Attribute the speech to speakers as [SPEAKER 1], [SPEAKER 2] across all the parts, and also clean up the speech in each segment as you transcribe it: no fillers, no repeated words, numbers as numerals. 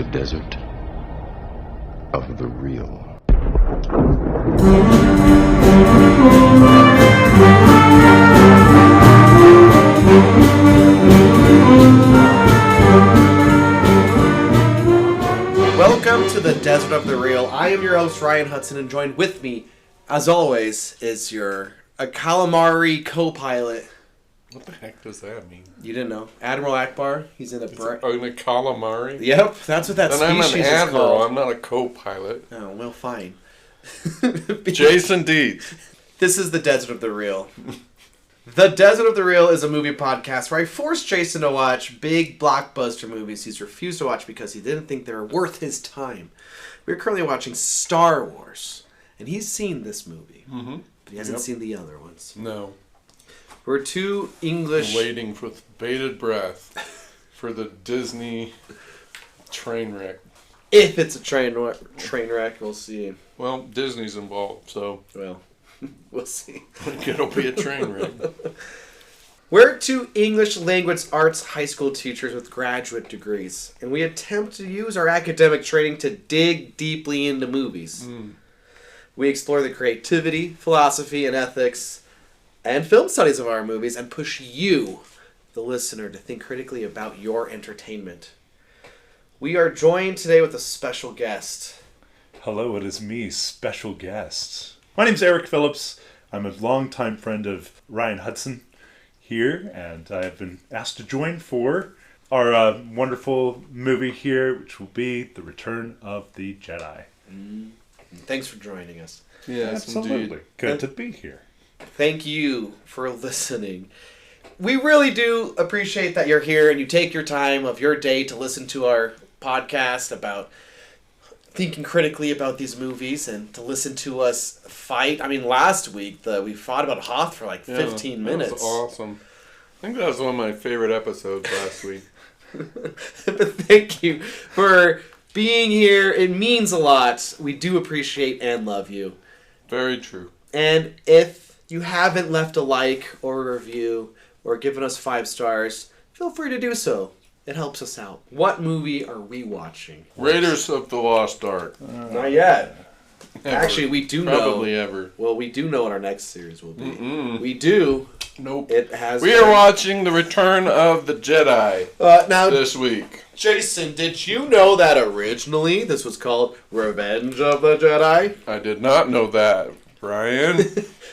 [SPEAKER 1] the desert of the real.
[SPEAKER 2] Welcome to the Desert of the Real. I am your host, Ryan Hudson, and joined with me, as always, is a calamari co-pilot.
[SPEAKER 3] What the heck does that mean?
[SPEAKER 2] You didn't know. Admiral Akbar. He's in a...
[SPEAKER 3] In a calamari?
[SPEAKER 2] Yep, that's what that
[SPEAKER 3] then
[SPEAKER 2] species
[SPEAKER 3] I'm an admiral.
[SPEAKER 2] is called.
[SPEAKER 3] I'm not a co-pilot.
[SPEAKER 2] Oh, well, fine.
[SPEAKER 3] Jason Dietz.
[SPEAKER 2] This is the Desert of the Real. The Desert of the Real is a movie podcast where I force Jason to watch big blockbuster movies he's refused to watch because he didn't think they were worth his time. We're currently watching Star Wars, and he's seen this movie, but he hasn't seen the other ones.
[SPEAKER 3] No.
[SPEAKER 2] We're two English...
[SPEAKER 3] Waiting with bated breath for the Disney train wreck.
[SPEAKER 2] If it's a train wreck, we'll see.
[SPEAKER 3] Well, Disney's involved, so...
[SPEAKER 2] Well, we'll see.
[SPEAKER 3] It'll be a train wreck.
[SPEAKER 2] We're two English language arts high school teachers with graduate degrees, and we attempt to use our academic training to dig deeply into movies. We explore the creativity, philosophy, and ethics and film studies of our movies and push you, the listener, to think critically about your entertainment. We are joined today with a special guest.
[SPEAKER 4] Hello, it is me, special guest. My name's Eric Phillips. I'm a longtime friend of Ryan Hudson here, and I have been asked to join for our wonderful movie here, which will be The Return of the Jedi.
[SPEAKER 2] Thanks for joining us.
[SPEAKER 3] Yes,
[SPEAKER 4] Absolutely.
[SPEAKER 3] indeed.
[SPEAKER 4] Good to be here.
[SPEAKER 2] Thank you for listening. We really do appreciate that you're here and you take your time of your day to listen to our podcast about thinking critically about these movies and to listen to us fight. I mean, last week we fought about Hoth for like 15 minutes.
[SPEAKER 3] That was awesome. I think that was one of my favorite episodes last week.
[SPEAKER 2] But thank you for being here. It means a lot. We do appreciate and love you.
[SPEAKER 3] Very true.
[SPEAKER 2] And if you haven't left a like or a review or given us 5 stars, feel free to do so. It helps us out. What movie are we watching?
[SPEAKER 3] Raiders of the Lost Ark.
[SPEAKER 2] Not yet.
[SPEAKER 3] Ever.
[SPEAKER 2] Actually, we do know.
[SPEAKER 3] Probably ever.
[SPEAKER 2] Well, we do know what our next series will be. We do.
[SPEAKER 3] Nope.
[SPEAKER 2] It has.
[SPEAKER 3] We are watching The Return of the Jedi
[SPEAKER 2] now,
[SPEAKER 3] this week.
[SPEAKER 2] Jason, did you know that originally this was called Revenge of the Jedi?
[SPEAKER 3] I did not know that, Brian.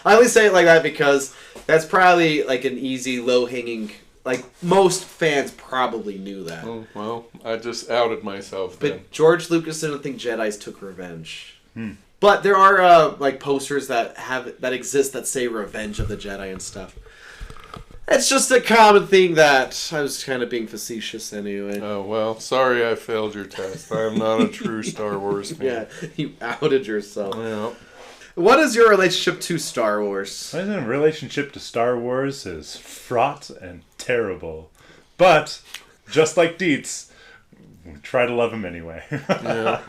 [SPEAKER 2] I only say it like that because that's probably like an easy, low-hanging... Like, most fans probably knew that.
[SPEAKER 3] Oh, well, I just outed myself then.
[SPEAKER 2] But George Lucas didn't think Jedis took revenge. But there are, like, posters that exist that say Revenge of the Jedi and stuff. It's just a common thing that I was kind of being facetious anyway.
[SPEAKER 3] Oh, well, sorry I failed your test. I am not a true Star Wars fan.
[SPEAKER 2] Yeah, you outed yourself.
[SPEAKER 3] Yeah.
[SPEAKER 2] What is your relationship to Star Wars?
[SPEAKER 4] My relationship to Star Wars is fraught and terrible. But, just like Dietz, we try to love him anyway.
[SPEAKER 3] Yeah.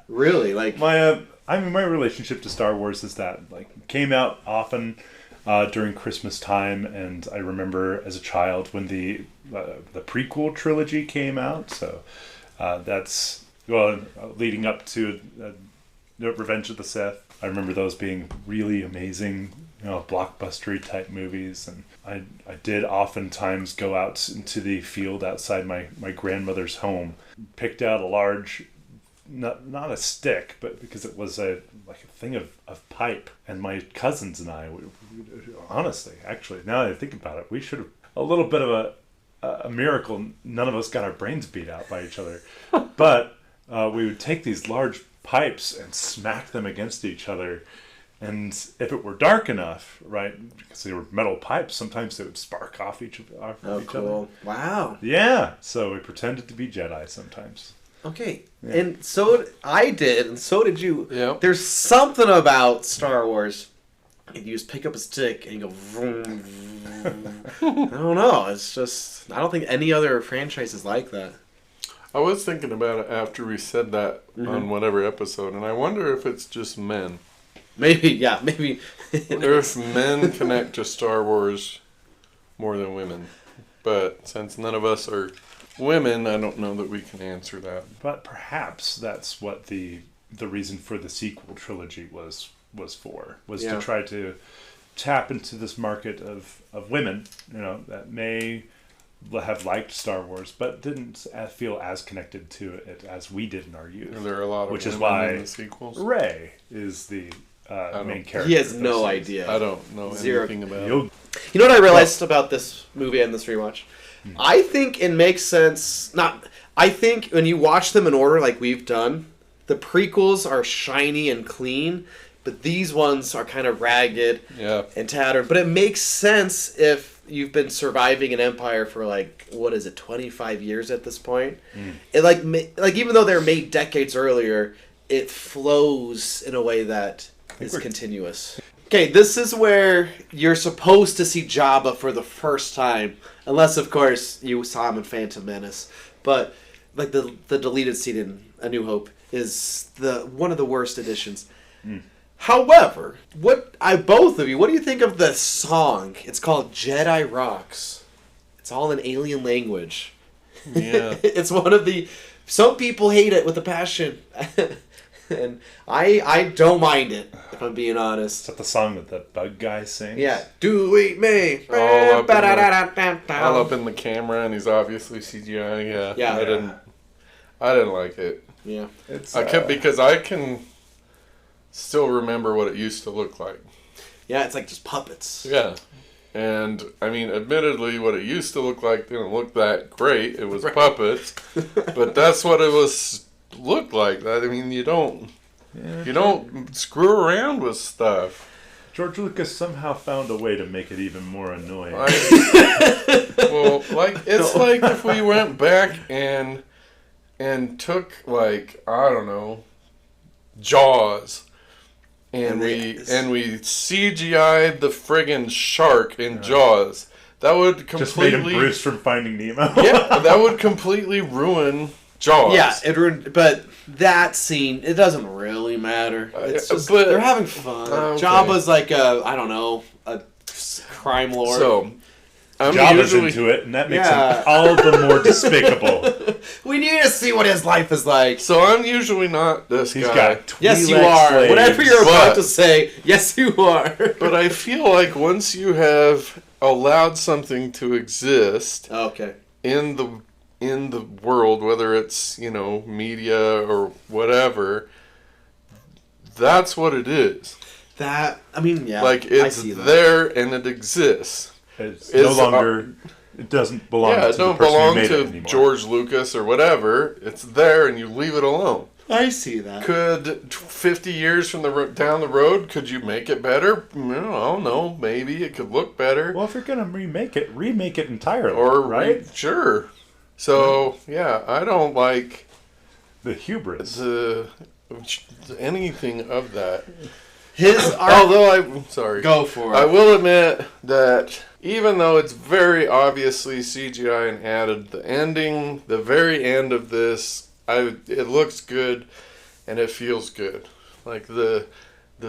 [SPEAKER 2] Really? Like...
[SPEAKER 4] My relationship to Star Wars is that, like, came out often during Christmas time, and I remember as a child when the prequel trilogy came out, so that's, well, leading up to Revenge of the Sith. I remember those being really amazing, blockbustery type movies, and I did oftentimes go out into the field outside my grandmother's home, picked out a large, not a stick, but because it was a thing of pipe, and my cousins and I, honestly, actually, now that I think about it, we should have a little bit of a miracle. None of us got our brains beat out by each other, but we would take these large pipes and smack them against each other, and if it were dark enough, right, because they were metal pipes, sometimes they would spark off each other.
[SPEAKER 2] Wow.
[SPEAKER 4] Yeah, so we pretended to be Jedi sometimes.
[SPEAKER 2] Okay, yeah. And so I did, and so did you.
[SPEAKER 3] Yep.
[SPEAKER 2] There's something about Star Wars. You just pick up a stick and you go vroom, vroom. I don't know, it's just, I don't think any other franchise is like that.
[SPEAKER 3] I was thinking about it after we said that on whatever episode, and I wonder if it's just men.
[SPEAKER 2] Maybe, yeah, maybe.
[SPEAKER 3] Or if men connect to Star Wars more than women. But since none of us are women, I don't know that we can answer that.
[SPEAKER 4] But perhaps that's what the reason for the sequel trilogy was to try to tap into this market of women, that may have liked Star Wars, but didn't feel as connected to it as we did in our youth.
[SPEAKER 3] And there are a lot of
[SPEAKER 4] which is
[SPEAKER 3] women
[SPEAKER 4] why
[SPEAKER 3] in the sequels.
[SPEAKER 4] Rey is the main character.
[SPEAKER 2] He has no idea.
[SPEAKER 3] I don't know anything about it.
[SPEAKER 2] You know what I realized about this movie and this rewatch? I think it makes sense. I think when you watch them in order, like we've done, the prequels are shiny and clean, but these ones are kind of ragged and tattered. But it makes sense if you've been surviving an empire for 25 years at this point. It like even though they're made decades earlier, it flows in a way that is continuous. Okay, this is where you're supposed to see Jabba for the first time, unless of course you saw him in Phantom Menace. But like the deleted scene in A New Hope is one of the worst additions. However, both of you, what do you think of the song? It's called Jedi Rocks. It's all in alien language.
[SPEAKER 3] Yeah.
[SPEAKER 2] It's one of some people hate it with a passion. And I don't mind it, if I'm being honest.
[SPEAKER 4] Is that the song that the bug guy sings?
[SPEAKER 2] Yeah. Do eat me.
[SPEAKER 3] All up in the camera, and he's obviously CGI. Yeah. I didn't like it.
[SPEAKER 2] Yeah.
[SPEAKER 3] Because I can still remember what it used to look like.
[SPEAKER 2] Yeah, it's like just puppets.
[SPEAKER 3] Yeah. And, I mean, admittedly, what it used to look like didn't look that great. It was puppets. But that's what it looked like. I mean, you don't screw around with stuff.
[SPEAKER 4] George Lucas somehow found a way to make it even more annoying.
[SPEAKER 3] It's like if we went back and took, I don't know, Jaws, and we CGI'd the friggin' shark in Jaws. That would completely...
[SPEAKER 4] Just made him Bruce from Finding Nemo.
[SPEAKER 3] Yeah, that would completely ruin Jaws.
[SPEAKER 2] Yeah, it ruined... But that scene, it doesn't really matter. It's just... they're having fun. Okay. Jabba's like a crime lord.
[SPEAKER 3] So...
[SPEAKER 4] Jabba's into it, and that makes him all the more despicable.
[SPEAKER 2] We need to see what his life is like.
[SPEAKER 3] So I'm usually not this
[SPEAKER 4] He's
[SPEAKER 3] guy.
[SPEAKER 4] Got
[SPEAKER 2] yes, you are.
[SPEAKER 4] Slaves.
[SPEAKER 2] Whatever you're about to say, yes, you are.
[SPEAKER 3] But I feel like once you have allowed something to exist in the world, whether it's, media or whatever, that's what it is. It's there and it exists.
[SPEAKER 4] It's no longer. It doesn't belong to the person who made it anymore.
[SPEAKER 3] George Lucas or whatever. It's there, and you leave it alone.
[SPEAKER 2] I see that.
[SPEAKER 3] Could 50 years from down the road, could you make it better? I don't know. Maybe it could look better.
[SPEAKER 4] Well, if you're gonna remake it entirely, right?
[SPEAKER 3] Sure. So I don't like
[SPEAKER 4] the hubris.
[SPEAKER 3] Anything of that. Sorry.
[SPEAKER 2] Go for it.
[SPEAKER 3] I will admit that even though it's very obviously CGI and added, the very end of this, it looks good and it feels good. Like the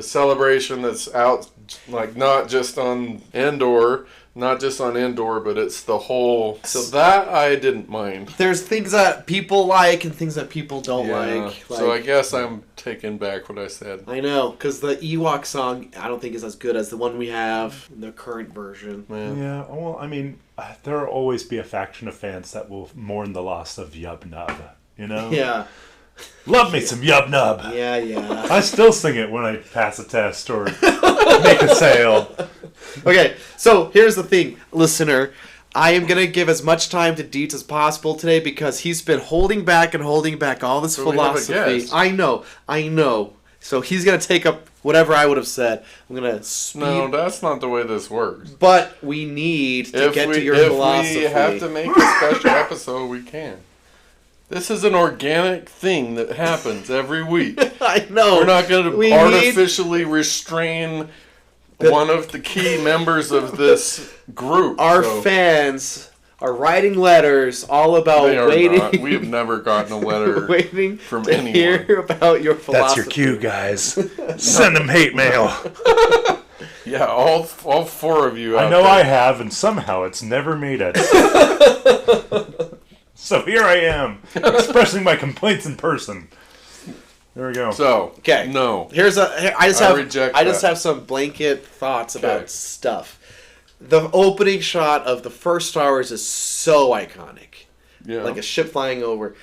[SPEAKER 3] celebration that's out, like not just on Endor, but it's the whole. So that I didn't mind.
[SPEAKER 2] There's things that people like and things that people don't like.
[SPEAKER 3] So I guess I'm taking back what I said.
[SPEAKER 2] I know, because the Ewok song I don't think is as good as the one we have in the current version.
[SPEAKER 4] Yeah, well, I mean, there will always be a faction of fans that will mourn the loss of Yub Nub,
[SPEAKER 2] Yeah.
[SPEAKER 4] Love me some Yub Nub.
[SPEAKER 2] Yeah.
[SPEAKER 4] I still sing it when I pass a test or make a sale.
[SPEAKER 2] Okay, so here's the thing, listener. I am going to give as much time to Dietz as possible today because he's been holding back all this philosophy. I know. So he's going to take up whatever I would have said. I'm going to speed.
[SPEAKER 3] No, that's not the way this works.
[SPEAKER 2] But we need to get to your philosophy.
[SPEAKER 3] If we have to make a special episode, we can. This is an organic thing that happens every week.
[SPEAKER 2] I know.
[SPEAKER 3] We're not going to artificially restrain one of the key members of this group.
[SPEAKER 2] Our fans are writing letters all about waiting.
[SPEAKER 3] Not. We have never gotten a letter
[SPEAKER 2] waiting
[SPEAKER 3] from
[SPEAKER 2] to
[SPEAKER 3] anyone.
[SPEAKER 2] Hear about your philosophy.
[SPEAKER 4] That's your cue, guys. Send them hate mail.
[SPEAKER 3] Yeah, all four of you.
[SPEAKER 4] I know I have, and somehow it's never made it. So here I am, expressing my complaints in person. There we go.
[SPEAKER 3] So,
[SPEAKER 2] Okay.
[SPEAKER 3] no.
[SPEAKER 2] I just have some blanket thoughts
[SPEAKER 3] Okay.
[SPEAKER 2] about stuff. The opening shot of the first Star Wars is so iconic.
[SPEAKER 3] Yeah.
[SPEAKER 2] Like a ship flying over.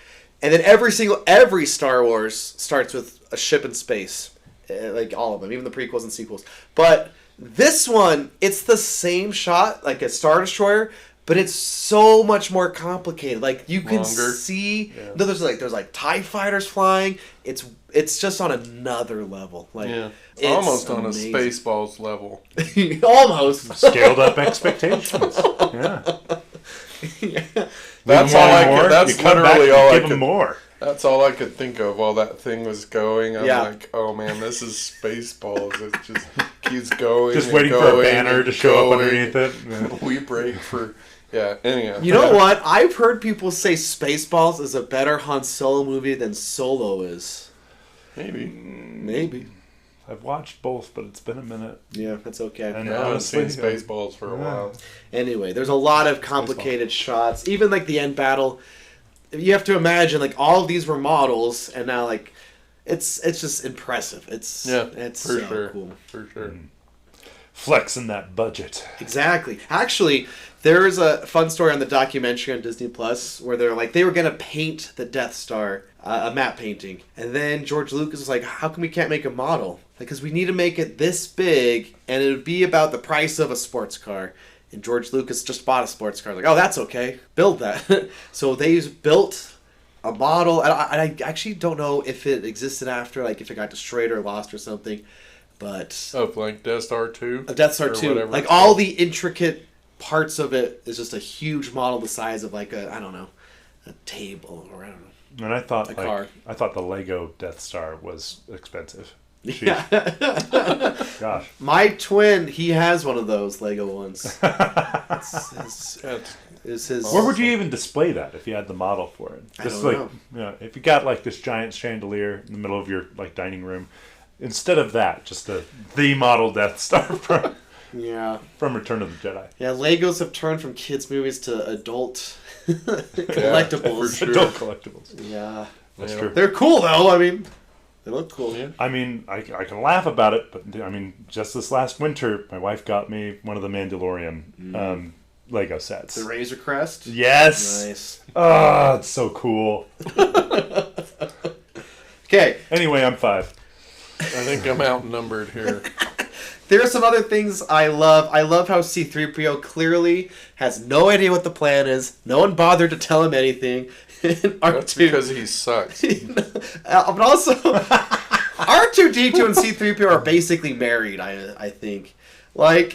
[SPEAKER 2] And then every Star Wars starts with a ship in space. Like all of them, even the prequels and sequels. But this one, it's the same shot, like a Star Destroyer, but it's so much more complicated. Like you can see, no, there's like TIE fighters flying. It's just on another level. Like
[SPEAKER 3] it's almost amazing. On a Spaceballs level.
[SPEAKER 2] Almost
[SPEAKER 4] scaled up expectations. Yeah.
[SPEAKER 3] That's all I could. That's literally all I could.
[SPEAKER 4] More.
[SPEAKER 3] That's all I could think of while that thing was going. I'm like, oh man, this is Spaceballs. It just keeps going.
[SPEAKER 4] Just waiting for a banner to show up underneath it. Yeah.
[SPEAKER 3] We break for. Yeah, anyhow.
[SPEAKER 2] You know what? I've heard people say Spaceballs is a better Han Solo movie than Solo is.
[SPEAKER 3] Maybe.
[SPEAKER 4] I've watched both, but it's been a minute.
[SPEAKER 2] Yeah, that's okay.
[SPEAKER 3] And I haven't seen Spaceballs for a while.
[SPEAKER 2] Anyway, there's a lot of complicated shots. Even like the end battle, you have to imagine like all of these were models, and now like it's just impressive. It's
[SPEAKER 3] for
[SPEAKER 2] so
[SPEAKER 3] sure.
[SPEAKER 2] Cool.
[SPEAKER 3] For sure.
[SPEAKER 4] Flexing that budget.
[SPEAKER 2] Exactly. Actually, there is a fun story on the documentary on Disney Plus where they were gonna paint the Death Star, a matte painting, and then George Lucas was like, "How come we can't make a model? Because we need to make it this big, and it would be about the price of a sports car." And George Lucas just bought a sports car. Like, "Oh, that's okay. Build that." So they built a model. I actually don't know if it existed after, like if it got destroyed or lost or something. But
[SPEAKER 3] like Death Star 2?
[SPEAKER 2] A Death Star 2. Like all the intricate parts of it is just a huge model the size of like a table or I don't know.
[SPEAKER 4] And I thought
[SPEAKER 2] car.
[SPEAKER 4] I thought the Lego Death Star was expensive.
[SPEAKER 2] Yeah.
[SPEAKER 4] Gosh.
[SPEAKER 2] My twin, he has one of those Lego ones. It's his.
[SPEAKER 4] Where would you even display that if you had the model for it? Just
[SPEAKER 2] I don't
[SPEAKER 4] know. If you got like this giant chandelier in the middle of your like dining room, instead of that, just the model Death Star from Return of the Jedi.
[SPEAKER 2] Yeah, Legos have turned from kids movies to adult collectibles.
[SPEAKER 3] For sure.
[SPEAKER 4] Adult collectibles.
[SPEAKER 2] Yeah,
[SPEAKER 4] that's true.
[SPEAKER 2] They're cool though. I mean, they look cool.
[SPEAKER 3] Yeah.
[SPEAKER 4] I mean, I can laugh about it, but I mean, just this last winter, my wife got me one of the Mandalorian Lego sets.
[SPEAKER 2] The Razor Crest.
[SPEAKER 4] Yes.
[SPEAKER 2] Nice.
[SPEAKER 4] Oh, it's so cool.
[SPEAKER 2] Okay.
[SPEAKER 4] Anyway, I'm 5.
[SPEAKER 3] I think I'm outnumbered here.
[SPEAKER 2] There are some other things I love. I love how C-3PO clearly has no idea what the plan is. No one bothered to tell him anything.
[SPEAKER 3] That's because he sucks.
[SPEAKER 2] But also, R2-D2 and C-3PO are basically married, I think. Like,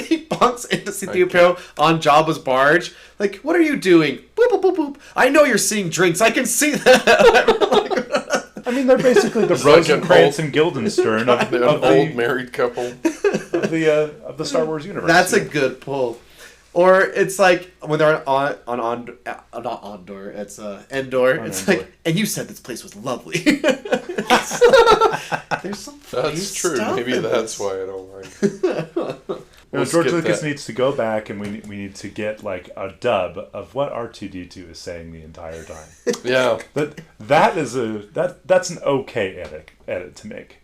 [SPEAKER 2] he bunks into C-3PO on Jabba's barge. Like, what are you doing? Boop, boop, boop, boop. I know you're seeing drinks. I can see that.
[SPEAKER 4] I mean, they're basically the Rosencrantz and Guildenstern of the
[SPEAKER 3] old married couple
[SPEAKER 4] of the Star Wars universe.
[SPEAKER 2] That's a good pull. Or it's like when they're on Endor. It's Endor. It's like, and you said this place was lovely. There's some.
[SPEAKER 3] That's true. Maybe that's why I don't like it.
[SPEAKER 4] George Lucas needs to go back, and we need to get like a dub of what R2-D2 is saying the entire time.
[SPEAKER 3] Yeah,
[SPEAKER 4] that's an okay edit to make.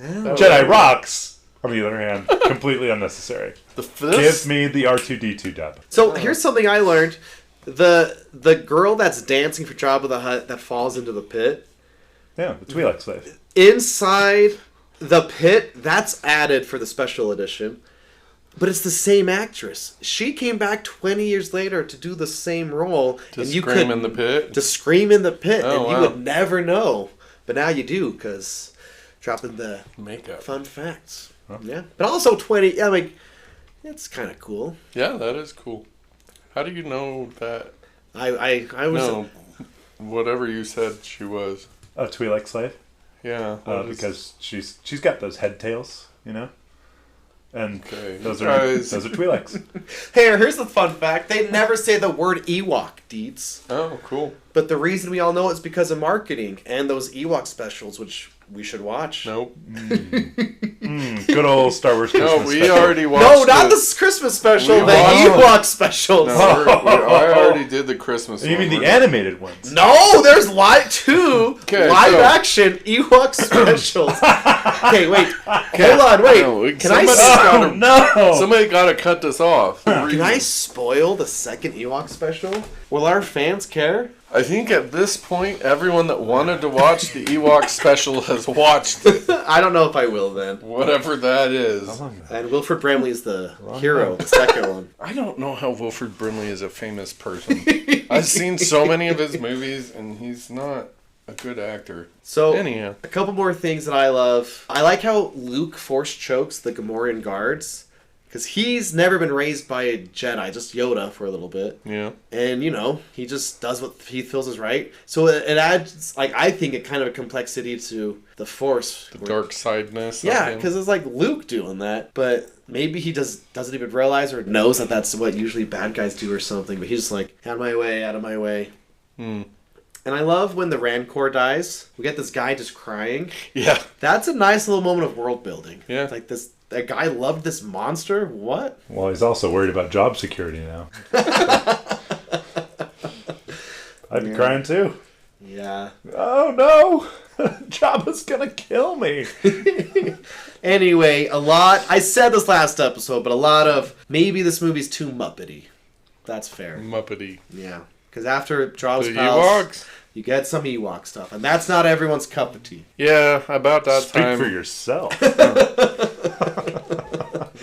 [SPEAKER 4] Jedi rocks. On the other hand, completely unnecessary. Give me the R2-D2 dub.
[SPEAKER 2] So here's something I learned: the girl that's dancing for Jabba the Hutt that falls into the pit.
[SPEAKER 4] Yeah, the Twi'lek slave.
[SPEAKER 2] Inside the pit, that's added for the special edition, but it's the same actress. She came back 20 years later to do the same role,
[SPEAKER 3] to scream in the pit,
[SPEAKER 2] and you would never know, but now you do because dropping the
[SPEAKER 3] makeup.
[SPEAKER 2] Fun facts. Huh? Yeah, but also 20. I mean, it's kind of cool.
[SPEAKER 3] Yeah, that is cool. How do you know that?
[SPEAKER 2] I was.
[SPEAKER 3] No, whatever you said she was.
[SPEAKER 4] A Twi'lek slave.
[SPEAKER 3] Yeah,
[SPEAKER 4] because she's got those head tails, you know. And those are Twi'leks.
[SPEAKER 2] Hey, here's the fun fact: they never say the word Ewok, Deets.
[SPEAKER 3] Oh, cool.
[SPEAKER 2] But the reason we all know it is because of marketing and those Ewok specials, which we should watch.
[SPEAKER 3] Nope.
[SPEAKER 4] Good old Star Wars Christmas
[SPEAKER 3] No, we
[SPEAKER 4] special.
[SPEAKER 3] already watched
[SPEAKER 2] No, not
[SPEAKER 3] it.
[SPEAKER 2] the Christmas special.
[SPEAKER 3] We
[SPEAKER 2] The
[SPEAKER 3] watched-
[SPEAKER 2] Ewok specials.
[SPEAKER 3] No, I already did the Christmas
[SPEAKER 4] You
[SPEAKER 3] one.
[SPEAKER 4] mean the
[SPEAKER 3] We're-
[SPEAKER 4] animated ones?
[SPEAKER 2] No, there's two
[SPEAKER 3] Okay,
[SPEAKER 2] live
[SPEAKER 3] so-
[SPEAKER 2] action Ewok specials. Okay, wait. Hold on, wait.
[SPEAKER 3] No,
[SPEAKER 2] Can I
[SPEAKER 3] somebody's gotta-
[SPEAKER 4] No!
[SPEAKER 3] Somebody gotta cut this off.
[SPEAKER 2] can I spoil the second Ewok special? Will our fans care?
[SPEAKER 3] I think at this point, everyone that wanted to watch the Ewok special has watched it.
[SPEAKER 2] I don't know if I will then.
[SPEAKER 3] Whatever that is.
[SPEAKER 2] And Wilford Brimley is the hero, the second one.
[SPEAKER 3] I don't know how Wilford Brimley is a famous person. I've seen so many of his movies, and he's not a good actor.
[SPEAKER 2] So,
[SPEAKER 3] Anyhow.
[SPEAKER 2] a couple more things that I love. I like how Luke force chokes the Gamorrean guards. Because he's never been raised by a Jedi, just Yoda for a little bit.
[SPEAKER 3] Yeah.
[SPEAKER 2] And, he just does what he feels is right. So it adds, I think, a kind of a complexity to the Force.
[SPEAKER 3] The dark sideness.
[SPEAKER 2] Yeah,
[SPEAKER 3] of him.
[SPEAKER 2] because it's like Luke doing that. But maybe he doesn't even realize or knows that that's what usually bad guys do or something. But he's just like, out of my way, out of my way. And I love when the Rancor dies. We get this guy just crying.
[SPEAKER 3] Yeah.
[SPEAKER 2] That's a nice little moment of world building.
[SPEAKER 3] Yeah.
[SPEAKER 2] It's like that guy loved this monster? What?
[SPEAKER 4] Well, he's also worried about job security now. I'd be crying too.
[SPEAKER 2] Yeah.
[SPEAKER 4] Oh no! Jabba's gonna kill me.
[SPEAKER 2] Anyway, I said this last episode, but a lot of maybe this movie's too Muppety. That's fair.
[SPEAKER 3] Muppety.
[SPEAKER 2] Yeah. Because after Jabba's
[SPEAKER 3] The
[SPEAKER 2] Palace,
[SPEAKER 3] Ewoks.
[SPEAKER 2] you get some Ewok stuff, and that's not everyone's cup of tea.
[SPEAKER 3] Yeah, about that
[SPEAKER 4] Speak
[SPEAKER 3] time.
[SPEAKER 4] for yourself.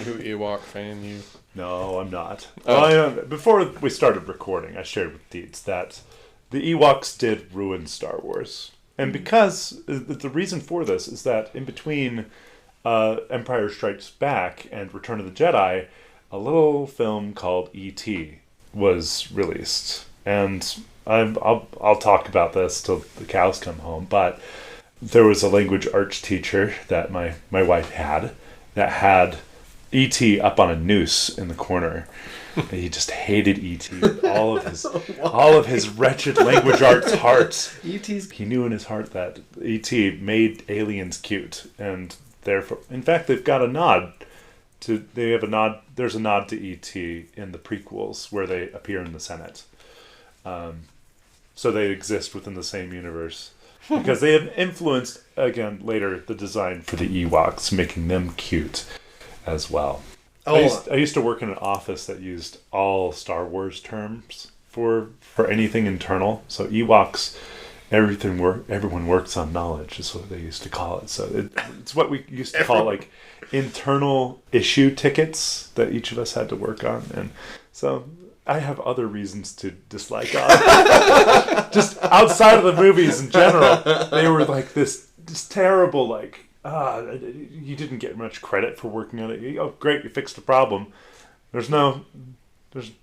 [SPEAKER 3] Who Ewok fan you?
[SPEAKER 4] No, I'm not.
[SPEAKER 3] Oh.
[SPEAKER 4] Well, before we started recording, I shared with Deeds that the Ewoks did ruin Star Wars. And because the reason for this is that in between Empire Strikes Back and Return of the Jedi, a little film called E.T. was released. And I'll talk about this till the cows come home, but there was a language arts teacher that my wife had that had E.T. up on a noose in the corner. And he just hated E.T. with all of his wretched language arts heart.
[SPEAKER 2] E.T.'s...
[SPEAKER 4] He knew in his heart that E.T. made aliens cute, and therefore, in fact, they've got a nod to. They have a nod. There's a nod to E.T. in the prequels where they appear in the Senate. So they exist within the same universe because they have influenced again later the design for the Ewoks, making them cute as well.
[SPEAKER 2] Oh,
[SPEAKER 4] I used to work in an office that used all Star Wars terms for anything internal. So Ewoks, everyone works on knowledge is what they used to call it. So it's what we used to call like internal issue tickets that each of us had to work on. And so I have other reasons to dislike just outside of the movies in general. They were like this terrible like. You didn't get much credit for working on it. Oh, great, you fixed the problem. There's no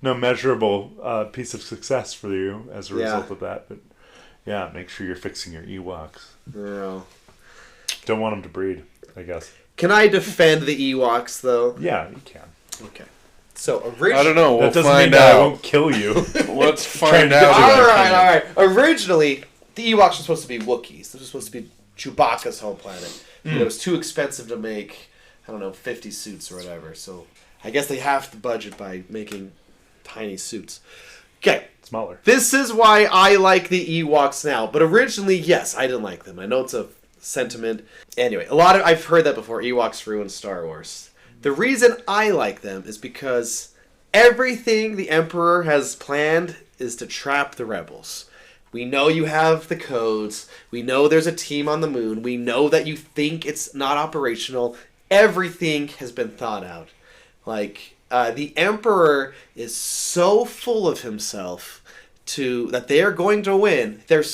[SPEAKER 4] measurable piece of success for you as a result of that. But yeah, make sure you're fixing your Ewoks.
[SPEAKER 2] yeah.
[SPEAKER 4] Don't want them to breed, I guess.
[SPEAKER 2] Can I defend the Ewoks, though?
[SPEAKER 4] Yeah, you can.
[SPEAKER 2] Okay. So,
[SPEAKER 3] I don't know. We'll
[SPEAKER 4] that doesn't
[SPEAKER 3] find
[SPEAKER 4] mean that I
[SPEAKER 3] out.
[SPEAKER 4] won't kill you.
[SPEAKER 3] Let's find out.
[SPEAKER 2] All right. Originally, the Ewoks were supposed to be Wookiees. This was supposed to be Chewbacca's home planet. But it was too expensive to make, 50 suits or whatever. So I guess they halved the budget by making tiny suits. Okay.
[SPEAKER 4] Smaller.
[SPEAKER 2] This is why I like the Ewoks now. But originally, yes, I didn't like them. I know it's a sentiment. Anyway, I've heard that before. Ewoks ruined Star Wars. The reason I like them is because everything the Emperor has planned is to trap the rebels. We know you have the codes. We know there's a team on the moon. We know that you think it's not operational. Everything has been thought out. The Emperor is so full of himself that they are going to win. He's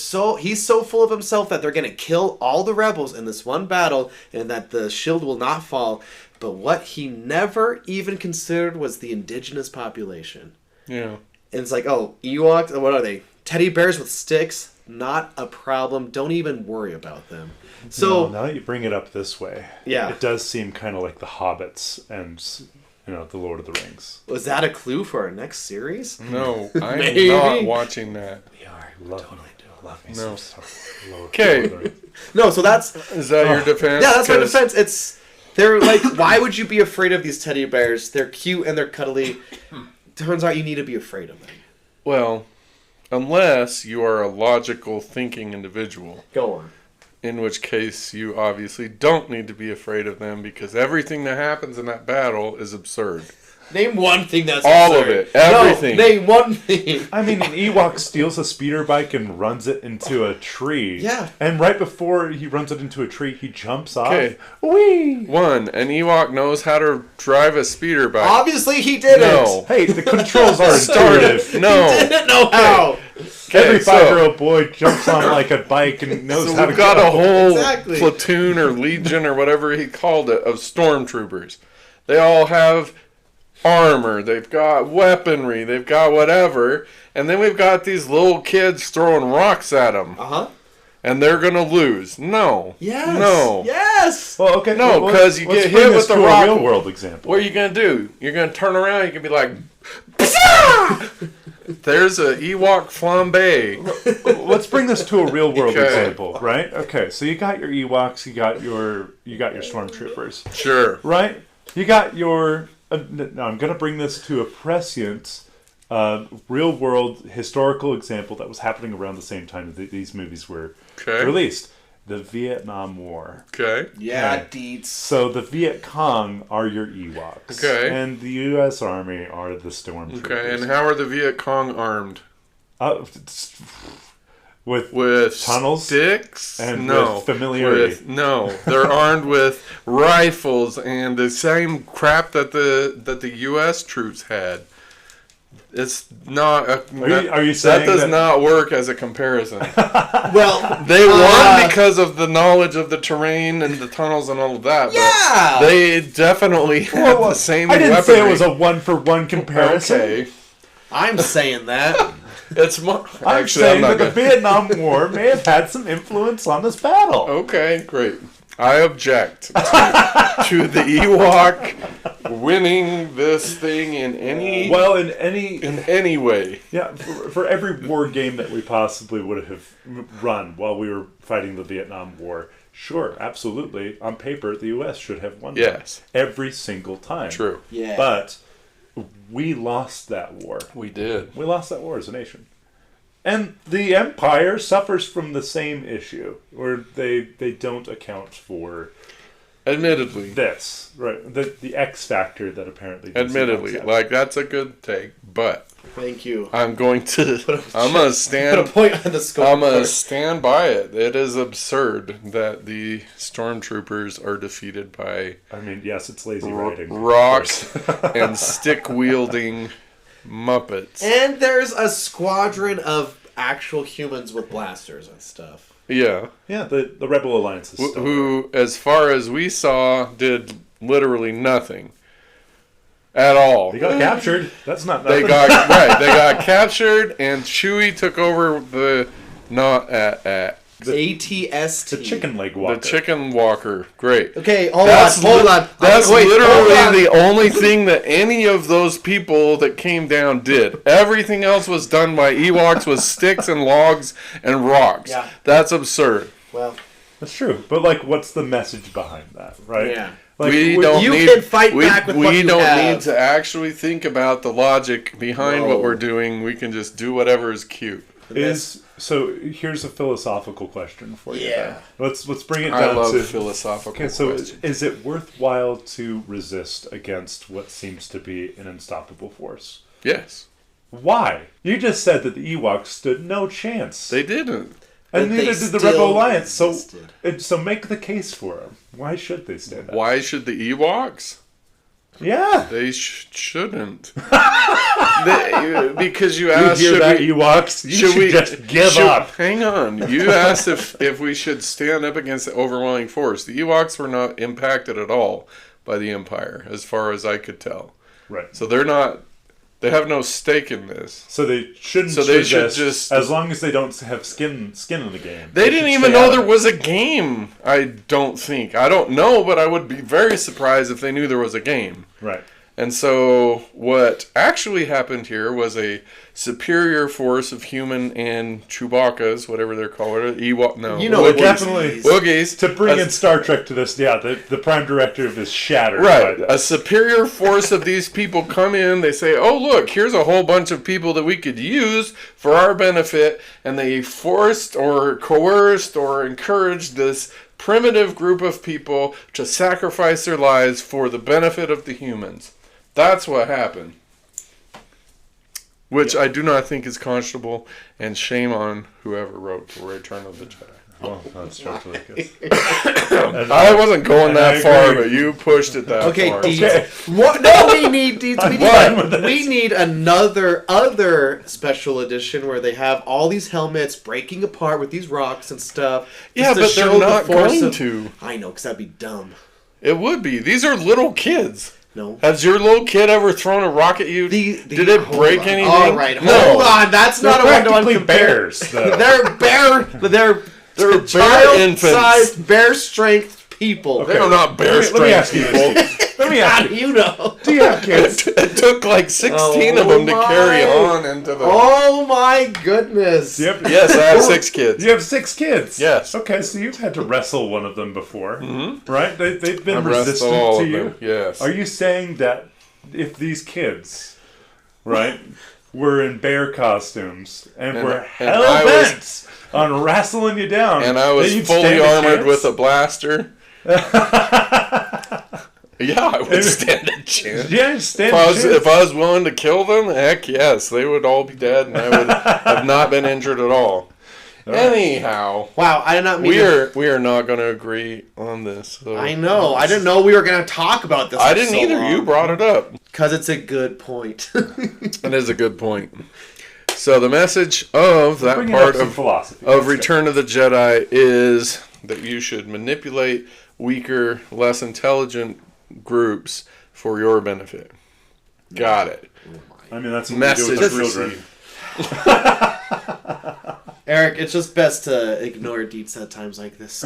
[SPEAKER 2] so full of himself that they're going to kill all the rebels in this one battle and that the shield will not fall. But what he never even considered was the indigenous population.
[SPEAKER 3] Yeah.
[SPEAKER 2] And it's like, oh, Ewoks, what are they? Teddy bears with sticks? Not a problem. Don't even worry about them. So
[SPEAKER 4] now that you bring it up this way,
[SPEAKER 2] yeah,
[SPEAKER 4] it does seem kind of like the Hobbits and the Lord of the Rings.
[SPEAKER 2] Was that a clue for our next series?
[SPEAKER 3] No, I'm
[SPEAKER 2] Maybe.
[SPEAKER 3] not watching that.
[SPEAKER 2] We are.
[SPEAKER 4] Love
[SPEAKER 2] Totally doing
[SPEAKER 4] love me
[SPEAKER 3] No.
[SPEAKER 4] some Star Wars.
[SPEAKER 3] Okay.
[SPEAKER 2] No, so that's
[SPEAKER 3] Is that your defense?
[SPEAKER 2] yeah, that's my
[SPEAKER 3] 'Cause-
[SPEAKER 2] defense. They're like, why would you be afraid of these teddy bears? They're cute and they're cuddly. Turns out you need to be afraid of them.
[SPEAKER 3] Well, unless you are a logical thinking individual.
[SPEAKER 2] Go on.
[SPEAKER 3] In which case, you obviously don't need to be afraid of them because everything that happens in that battle is absurd.
[SPEAKER 2] Name one thing that's
[SPEAKER 3] All
[SPEAKER 2] absurd.
[SPEAKER 3] of it. Everything.
[SPEAKER 2] No, name one thing.
[SPEAKER 4] I mean, an Ewok steals a speeder bike and runs it into a tree.
[SPEAKER 2] Yeah.
[SPEAKER 4] And right before he runs it into a tree, he jumps off.
[SPEAKER 3] Okay.
[SPEAKER 4] Whee!
[SPEAKER 3] One, an Ewok knows how to drive a speeder bike.
[SPEAKER 2] Obviously, he didn't.
[SPEAKER 3] No.
[SPEAKER 4] Hey, the controls are intuitive.
[SPEAKER 3] No.
[SPEAKER 2] He didn't know how.
[SPEAKER 4] Every
[SPEAKER 3] so-
[SPEAKER 4] 5-year-old boy jumps on like a bike and knows
[SPEAKER 3] So
[SPEAKER 4] how to
[SPEAKER 3] we've got
[SPEAKER 4] go.
[SPEAKER 3] a whole
[SPEAKER 2] Exactly.
[SPEAKER 3] platoon or legion or whatever he called it of stormtroopers. They all have armor, they've got weaponry, they've got whatever, and then we've got these little kids throwing rocks at them,
[SPEAKER 2] Uh-huh.
[SPEAKER 3] and they're gonna lose. No.
[SPEAKER 2] Yes.
[SPEAKER 3] No.
[SPEAKER 2] Yes.
[SPEAKER 4] Well, okay.
[SPEAKER 3] No,
[SPEAKER 4] well,
[SPEAKER 3] 'cause you
[SPEAKER 4] let's
[SPEAKER 3] get
[SPEAKER 4] bring
[SPEAKER 3] hit
[SPEAKER 4] this
[SPEAKER 3] with the
[SPEAKER 4] to a
[SPEAKER 3] rock.
[SPEAKER 4] real world example.
[SPEAKER 3] What are you gonna do? You're gonna turn around, you can be like, there's a Ewok flambe.
[SPEAKER 4] Let's bring this to a real world
[SPEAKER 3] Okay.
[SPEAKER 4] example, right? Okay, so you got your Ewoks, you got your stormtroopers,
[SPEAKER 3] Sure.
[SPEAKER 4] right? You got your. Now I'm going to bring this to a prescient, real world historical example that was happening around the same time that these movies were
[SPEAKER 3] Okay.
[SPEAKER 4] released: the Vietnam War.
[SPEAKER 3] Okay.
[SPEAKER 2] Yeah,
[SPEAKER 4] Okay.
[SPEAKER 2] deets.
[SPEAKER 4] So the Viet Cong are your Ewoks,
[SPEAKER 3] Okay.
[SPEAKER 4] and the U.S. Army are the stormtroopers.
[SPEAKER 3] Okay, and how are the Viet Cong armed? With
[SPEAKER 4] tunnels
[SPEAKER 3] sticks?
[SPEAKER 4] and
[SPEAKER 3] No.
[SPEAKER 4] with familiarity.
[SPEAKER 3] No, they're armed with rifles and the same crap that the U.S. troops had. It's not.
[SPEAKER 4] Are you saying
[SPEAKER 3] that does
[SPEAKER 4] that-
[SPEAKER 3] not work as a comparison?
[SPEAKER 2] Well,
[SPEAKER 3] They won because of the knowledge of the terrain and the tunnels and all of that. But
[SPEAKER 2] yeah.
[SPEAKER 3] they definitely had the same.
[SPEAKER 4] I didn't
[SPEAKER 3] weaponry.
[SPEAKER 4] say it was a 1-for-1 comparison.
[SPEAKER 3] Okay,
[SPEAKER 2] I'm saying that.
[SPEAKER 3] it's more.
[SPEAKER 4] I'm
[SPEAKER 3] Actually,
[SPEAKER 4] saying
[SPEAKER 3] I'm
[SPEAKER 4] that
[SPEAKER 3] not
[SPEAKER 4] the Vietnam War may have had some influence on this battle.
[SPEAKER 3] Okay, great. I object to the Ewok winning this thing in any
[SPEAKER 4] Well,
[SPEAKER 3] in any way.
[SPEAKER 4] yeah, for every war game that we possibly would have run while we were fighting the Vietnam War, sure, absolutely, on paper, the U.S. should have won.
[SPEAKER 3] Yes.
[SPEAKER 4] Every single time.
[SPEAKER 3] True.
[SPEAKER 2] Yeah.
[SPEAKER 4] But we lost that war.
[SPEAKER 3] We did.
[SPEAKER 4] We lost that war as a nation. And the Empire suffers from the same issue, where they don't account for
[SPEAKER 3] Admittedly.
[SPEAKER 4] this, right? The X factor that apparently. these
[SPEAKER 3] Admittedly.
[SPEAKER 4] Ewoks have.
[SPEAKER 3] Like, that's a good take. But
[SPEAKER 2] Thank you.
[SPEAKER 3] I'm going to... I'm going to
[SPEAKER 2] Put a
[SPEAKER 3] stand...
[SPEAKER 2] point on the score.
[SPEAKER 3] I'm going to stand by it. It is absurd that the stormtroopers are defeated by
[SPEAKER 4] I mean, yes, it's lazy writing.
[SPEAKER 3] rocks and stick-wielding Muppets.
[SPEAKER 2] And there's a squadron of actual humans with blasters and stuff.
[SPEAKER 3] Yeah.
[SPEAKER 4] Yeah, the Rebel Alliance is still
[SPEAKER 3] Who, as far as we saw, did literally nothing at all.
[SPEAKER 4] They got captured. That's not
[SPEAKER 3] They
[SPEAKER 4] nothing.
[SPEAKER 3] got right. They got captured, and Chewie took over the
[SPEAKER 2] ATST.
[SPEAKER 4] the chicken leg walker.
[SPEAKER 3] the chicken walker. Great.
[SPEAKER 2] Okay, hold
[SPEAKER 3] That's
[SPEAKER 2] on.
[SPEAKER 3] That's
[SPEAKER 2] Wait, hold on.
[SPEAKER 3] literally the only thing that any of those people that came down did. Everything else was done by Ewoks with sticks and logs and rocks.
[SPEAKER 2] Yeah.
[SPEAKER 3] That's absurd.
[SPEAKER 2] Well,
[SPEAKER 4] That's true. But, like, what's the message behind that, right?
[SPEAKER 2] Yeah.
[SPEAKER 4] Like,
[SPEAKER 3] We don't
[SPEAKER 2] you
[SPEAKER 3] need,
[SPEAKER 2] can fight
[SPEAKER 3] we,
[SPEAKER 2] back with
[SPEAKER 3] we
[SPEAKER 2] what you
[SPEAKER 3] don't
[SPEAKER 2] have.
[SPEAKER 3] need to actually think about the logic behind
[SPEAKER 2] No.
[SPEAKER 3] what we're doing. We can just do whatever is cute.
[SPEAKER 4] So here's a philosophical question for you.
[SPEAKER 2] Yeah.
[SPEAKER 4] then. Let's bring it
[SPEAKER 3] I
[SPEAKER 4] down
[SPEAKER 3] love
[SPEAKER 4] to
[SPEAKER 3] philosophical
[SPEAKER 4] Okay, so
[SPEAKER 3] questions.
[SPEAKER 4] is it worthwhile to resist against what seems to be an unstoppable force?
[SPEAKER 3] Yes.
[SPEAKER 4] Why? You just said that the Ewoks stood no chance.
[SPEAKER 3] They didn't.
[SPEAKER 4] and
[SPEAKER 2] But they
[SPEAKER 4] neither did the
[SPEAKER 2] still
[SPEAKER 4] Rebel Alliance. So,
[SPEAKER 2] resisted.
[SPEAKER 4] so make the case for them. Why should they stand up?
[SPEAKER 3] Why should the Ewoks?
[SPEAKER 4] Yeah.
[SPEAKER 3] They shouldn't. Because you
[SPEAKER 4] You
[SPEAKER 3] asked,
[SPEAKER 4] hear
[SPEAKER 3] should
[SPEAKER 4] that,
[SPEAKER 3] we,
[SPEAKER 4] Ewoks? You should just give up.
[SPEAKER 3] Hang on. You asked if we should stand up against the overwhelming force. The Ewoks were not impacted at all by the Empire, as far as I could tell.
[SPEAKER 4] Right.
[SPEAKER 3] So they're not. They have no stake in this.
[SPEAKER 4] So they shouldn't.
[SPEAKER 3] So they should
[SPEAKER 4] resist,
[SPEAKER 3] just-
[SPEAKER 4] as long as they don't have skin in the game.
[SPEAKER 3] They didn't
[SPEAKER 4] should
[SPEAKER 3] even
[SPEAKER 4] stay
[SPEAKER 3] know
[SPEAKER 4] out
[SPEAKER 3] there
[SPEAKER 4] of it.
[SPEAKER 3] was a game. I don't think. I don't know, but I would be very surprised if they knew there was a game.
[SPEAKER 4] Right.
[SPEAKER 3] And so what actually happened here was a superior force of human and Chewbacca's, whatever they're called. Ewok, no.
[SPEAKER 2] You know,
[SPEAKER 3] Wookiees.
[SPEAKER 4] definitely.
[SPEAKER 3] Wookiees.
[SPEAKER 4] To bring in Star Trek to this, the prime directive is shattered
[SPEAKER 3] Right.
[SPEAKER 4] by
[SPEAKER 3] A
[SPEAKER 4] this.
[SPEAKER 3] superior force of these people come in. They say, oh, look, here's a whole bunch of people that we could use for our benefit. And they forced or coerced or encouraged this primitive group of people to sacrifice their lives for the benefit of the humans. That's what happened. Which I do not think is conscionable, and shame on whoever wrote The Return of the Jedi.
[SPEAKER 4] Well, that's George Lucas.
[SPEAKER 3] I wasn't going that far, but you pushed it that far.
[SPEAKER 2] Deeds. What? No, we need Deeds. We need another other special edition where they have all these helmets breaking apart with these rocks and stuff.
[SPEAKER 3] Yeah,
[SPEAKER 2] just to
[SPEAKER 3] but
[SPEAKER 2] show
[SPEAKER 3] they're
[SPEAKER 2] the
[SPEAKER 3] not
[SPEAKER 2] force
[SPEAKER 3] going
[SPEAKER 2] of-
[SPEAKER 3] to.
[SPEAKER 2] I know, because that'd be dumb.
[SPEAKER 3] It would be. These are little kids.
[SPEAKER 2] No.
[SPEAKER 3] Has your little kid ever thrown a rock at you? Did it
[SPEAKER 2] hold
[SPEAKER 3] break
[SPEAKER 2] on.
[SPEAKER 3] anything?
[SPEAKER 2] All right,
[SPEAKER 3] No.
[SPEAKER 2] hold on. That's
[SPEAKER 4] They're
[SPEAKER 2] not a one-to-one
[SPEAKER 4] practically
[SPEAKER 2] comparison.
[SPEAKER 4] bears, though.
[SPEAKER 2] They're
[SPEAKER 3] They're bear
[SPEAKER 2] child-sized, bear-strength people.
[SPEAKER 3] They are not bear
[SPEAKER 4] Let me ask you
[SPEAKER 3] strength
[SPEAKER 4] this.
[SPEAKER 3] people.
[SPEAKER 4] Let me ask
[SPEAKER 2] How do
[SPEAKER 4] you.
[SPEAKER 2] you know?
[SPEAKER 4] Do you have kids?
[SPEAKER 3] It took like 16 of them to carry on into the...
[SPEAKER 2] Oh my goodness.
[SPEAKER 4] Do you have,
[SPEAKER 3] Yes, I have 6 kids.
[SPEAKER 4] You have 6 kids?
[SPEAKER 3] Yes.
[SPEAKER 4] Okay, so you've had to wrestle one of them before,
[SPEAKER 3] Mm-hmm.
[SPEAKER 4] right? They've been
[SPEAKER 3] I've wrestled
[SPEAKER 4] resistant
[SPEAKER 3] all
[SPEAKER 4] to
[SPEAKER 3] of
[SPEAKER 4] you?
[SPEAKER 3] them, yes.
[SPEAKER 4] Are you saying that if these kids, right, were in bear costumes and were
[SPEAKER 3] and I was-
[SPEAKER 4] hell-bent on wrestling you down,
[SPEAKER 3] And I
[SPEAKER 4] that
[SPEAKER 3] was
[SPEAKER 4] you'd
[SPEAKER 3] fully
[SPEAKER 4] stand a
[SPEAKER 3] armored
[SPEAKER 4] chance?
[SPEAKER 3] with a blaster. Yeah, I would stand a chance.
[SPEAKER 4] Yeah, stand
[SPEAKER 3] If I was willing to kill them, heck yes, they would all be dead, and I would have not been injured at all. Anyhow,
[SPEAKER 2] Wow, I did not mean
[SPEAKER 3] we are not going to agree on this. So.
[SPEAKER 2] I know. I didn't know we were going to talk about this.
[SPEAKER 3] I
[SPEAKER 2] for
[SPEAKER 3] didn't
[SPEAKER 2] so
[SPEAKER 3] either.
[SPEAKER 2] long.
[SPEAKER 3] You brought it up.
[SPEAKER 2] Because it's a good point.
[SPEAKER 3] That is a good point. So the message of that
[SPEAKER 4] Bringing
[SPEAKER 3] part
[SPEAKER 4] up some
[SPEAKER 3] of
[SPEAKER 4] philosophy.
[SPEAKER 3] of
[SPEAKER 4] That's
[SPEAKER 3] Return of the Jedi is that you should manipulate weaker, less intelligent groups for your benefit. Got it.
[SPEAKER 4] good. I mean, that's what
[SPEAKER 3] Message
[SPEAKER 4] we do with our children.
[SPEAKER 3] received.
[SPEAKER 2] Eric, it's just best to ignore Deets at times like this.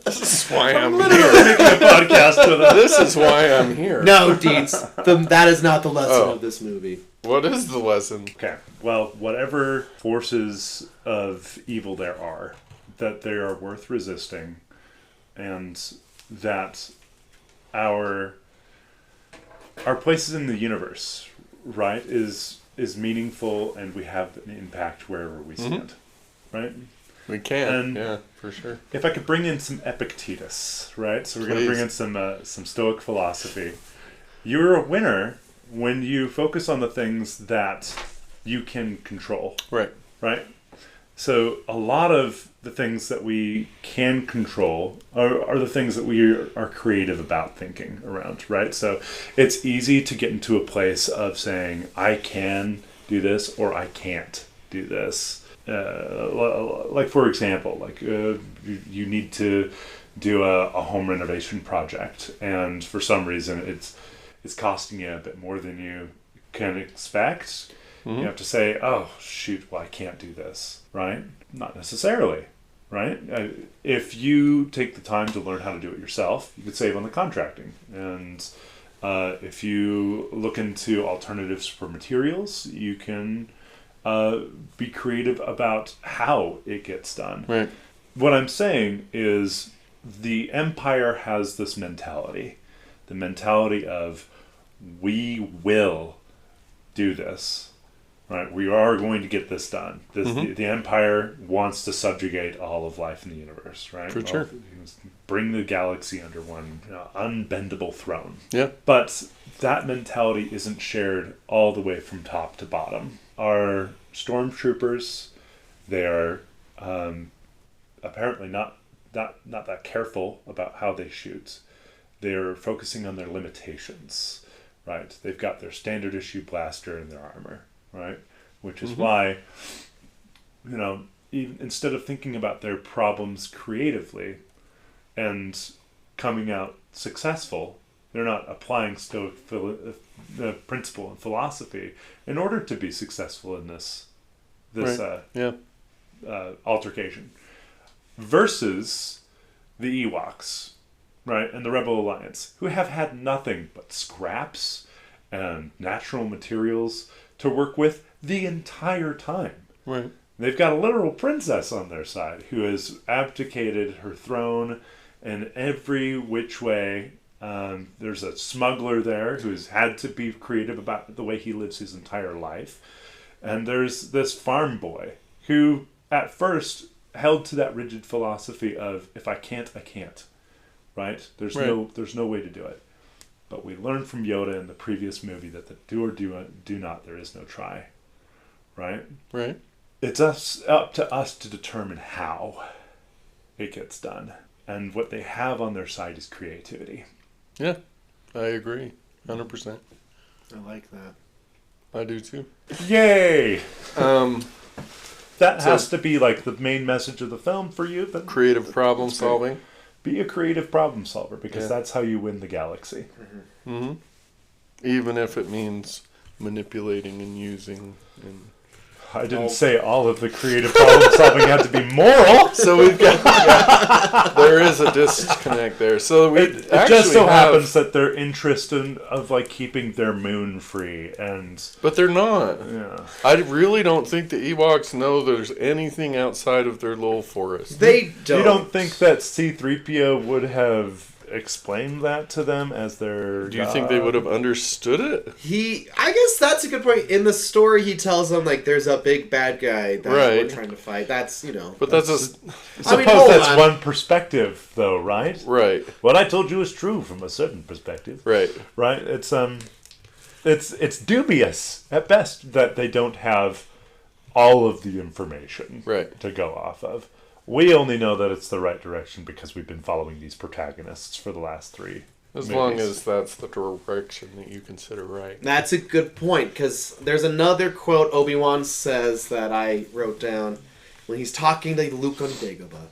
[SPEAKER 3] This is why I'm
[SPEAKER 4] Literally
[SPEAKER 3] here.
[SPEAKER 4] making a podcast with us.
[SPEAKER 3] This is why I'm here.
[SPEAKER 2] No, Deets. That is not the lesson
[SPEAKER 3] Oh.
[SPEAKER 2] of this movie.
[SPEAKER 3] What is the lesson?
[SPEAKER 4] Okay. Well, whatever forces of evil there are, that they are worth resisting, and that our places in the universe, right, is meaningful, and we have an impact wherever we stand, right?
[SPEAKER 3] We can.
[SPEAKER 4] And-
[SPEAKER 3] Yeah, for sure.
[SPEAKER 4] If I could bring in some Epictetus, right? So we're going to bring in some Stoic philosophy. You're a winner when you focus on the things that you can control,
[SPEAKER 3] Right.
[SPEAKER 4] right? So a lot of the things that we can control are the things that we are creative about thinking around, right? So it's easy to get into a place of saying, I can do this or I can't do this. Like, for example, like you need to do a home renovation project, and for some reason it's costing you a bit more than you can expect. You have to say, oh, shoot, well, I can't do this, right? Not necessarily, right? If you take the time to learn how to do it yourself, you could save on the contracting. And if you look into alternatives for materials, you can be creative about how it gets done.
[SPEAKER 3] Right.
[SPEAKER 4] What I'm saying is the Empire has this mentality. The mentality of, we will do this. Right, we are going to get this done. The Empire wants to subjugate all of life in the universe, right?
[SPEAKER 3] For sure.
[SPEAKER 4] Bring the galaxy under one unbendable throne.
[SPEAKER 3] Yeah.
[SPEAKER 4] But that mentality isn't shared all the way from top to bottom. Our stormtroopers, they are apparently not that careful about how they shoot. They're focusing on their limitations, right? They've got their standard issue blaster in their armor. Right, which is why, even instead of thinking about their problems creatively and coming out successful, they're not applying Stoic principle and philosophy in order to be successful in this altercation. Versus the Ewoks, right, and the Rebel Alliance, who have had nothing but scraps and natural materials to work with the entire time.
[SPEAKER 3] Right.
[SPEAKER 4] They've got a literal princess on their side who has abdicated her throne in every which way. There's a smuggler there who's had to be creative about the way he lives his entire life. And there's this farm boy who, at first, held to that rigid philosophy of, if I can't, I can't. Right? There's no way to do it. But we learned from Yoda in the previous movie that the do or do not, there is no try. Right?
[SPEAKER 3] Right.
[SPEAKER 4] It's up to us to determine how it gets done. And what they have on their side is creativity.
[SPEAKER 3] Yeah, I agree. 100%.
[SPEAKER 2] I like that.
[SPEAKER 3] I do too.
[SPEAKER 4] Yay! That
[SPEAKER 3] So-
[SPEAKER 4] has to be like the main message of the film for you. Then
[SPEAKER 3] Creative problem solving.
[SPEAKER 4] be a creative problem solver, because
[SPEAKER 3] Yeah.
[SPEAKER 4] that's how you win the galaxy.
[SPEAKER 3] Mm-hmm. Even if it means manipulating and using. And
[SPEAKER 4] I didn't say all of the creative problem solving had to be moral.
[SPEAKER 3] so we've got there is a disconnect there. So we
[SPEAKER 4] It
[SPEAKER 3] actually
[SPEAKER 4] just so
[SPEAKER 3] have,
[SPEAKER 4] happens that their interest of like keeping their moon free, and
[SPEAKER 3] but they're not.
[SPEAKER 4] yeah,
[SPEAKER 3] I really don't think the Ewoks know there's anything outside of their little forest.
[SPEAKER 2] They don't.
[SPEAKER 4] you don't think that C-3PO would have explained that to them as their
[SPEAKER 3] Do you think they would have understood it?
[SPEAKER 2] I guess that's a good point. In the story, he tells them, like, there's a big bad guy that
[SPEAKER 3] Right.
[SPEAKER 2] we're trying to fight. That's, you know.
[SPEAKER 3] But that's a
[SPEAKER 4] Suppose
[SPEAKER 2] hold
[SPEAKER 4] that's
[SPEAKER 2] on.
[SPEAKER 4] one perspective, though, right?
[SPEAKER 3] right,
[SPEAKER 4] What I told you is true from a certain perspective,
[SPEAKER 3] right.
[SPEAKER 4] right? It's dubious at best that they don't have all of the information
[SPEAKER 3] Right.
[SPEAKER 4] to go off of. We only know that it's the right direction because we've been following these protagonists for the last 3
[SPEAKER 3] As
[SPEAKER 4] movies.
[SPEAKER 3] long as that's the direction that you consider right.
[SPEAKER 2] That's a good point, because there's another quote Obi-Wan says that I wrote down when he's talking to Luke on Dagobah.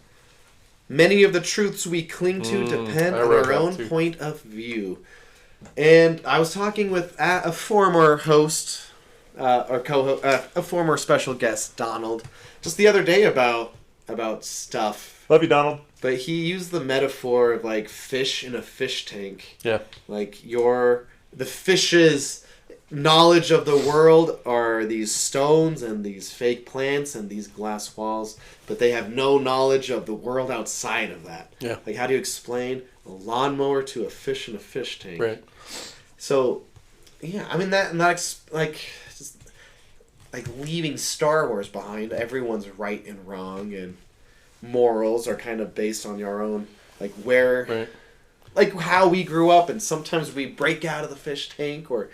[SPEAKER 2] Many of the truths we cling to depend
[SPEAKER 3] I
[SPEAKER 2] on
[SPEAKER 3] wrote
[SPEAKER 2] our
[SPEAKER 3] that
[SPEAKER 2] own
[SPEAKER 3] too.
[SPEAKER 2] point of view. And I was talking with a former host, or a former special guest, Donald, just the other day about stuff.
[SPEAKER 4] Love you, Donald.
[SPEAKER 2] But he used the metaphor of like fish in a fish tank.
[SPEAKER 3] Yeah.
[SPEAKER 2] Like the fish's knowledge of the world are these stones and these fake plants and these glass walls, but they have no knowledge of the world outside of that.
[SPEAKER 3] Yeah.
[SPEAKER 2] Like, how do you explain a lawnmower to a fish in a fish tank?
[SPEAKER 3] Right.
[SPEAKER 2] So, yeah, I mean just like leaving Star Wars behind. Everyone's right and wrong, and morals are kind of based on your own, like where,
[SPEAKER 3] Right.
[SPEAKER 2] like how we grew up, and sometimes we break out of the fish tank, or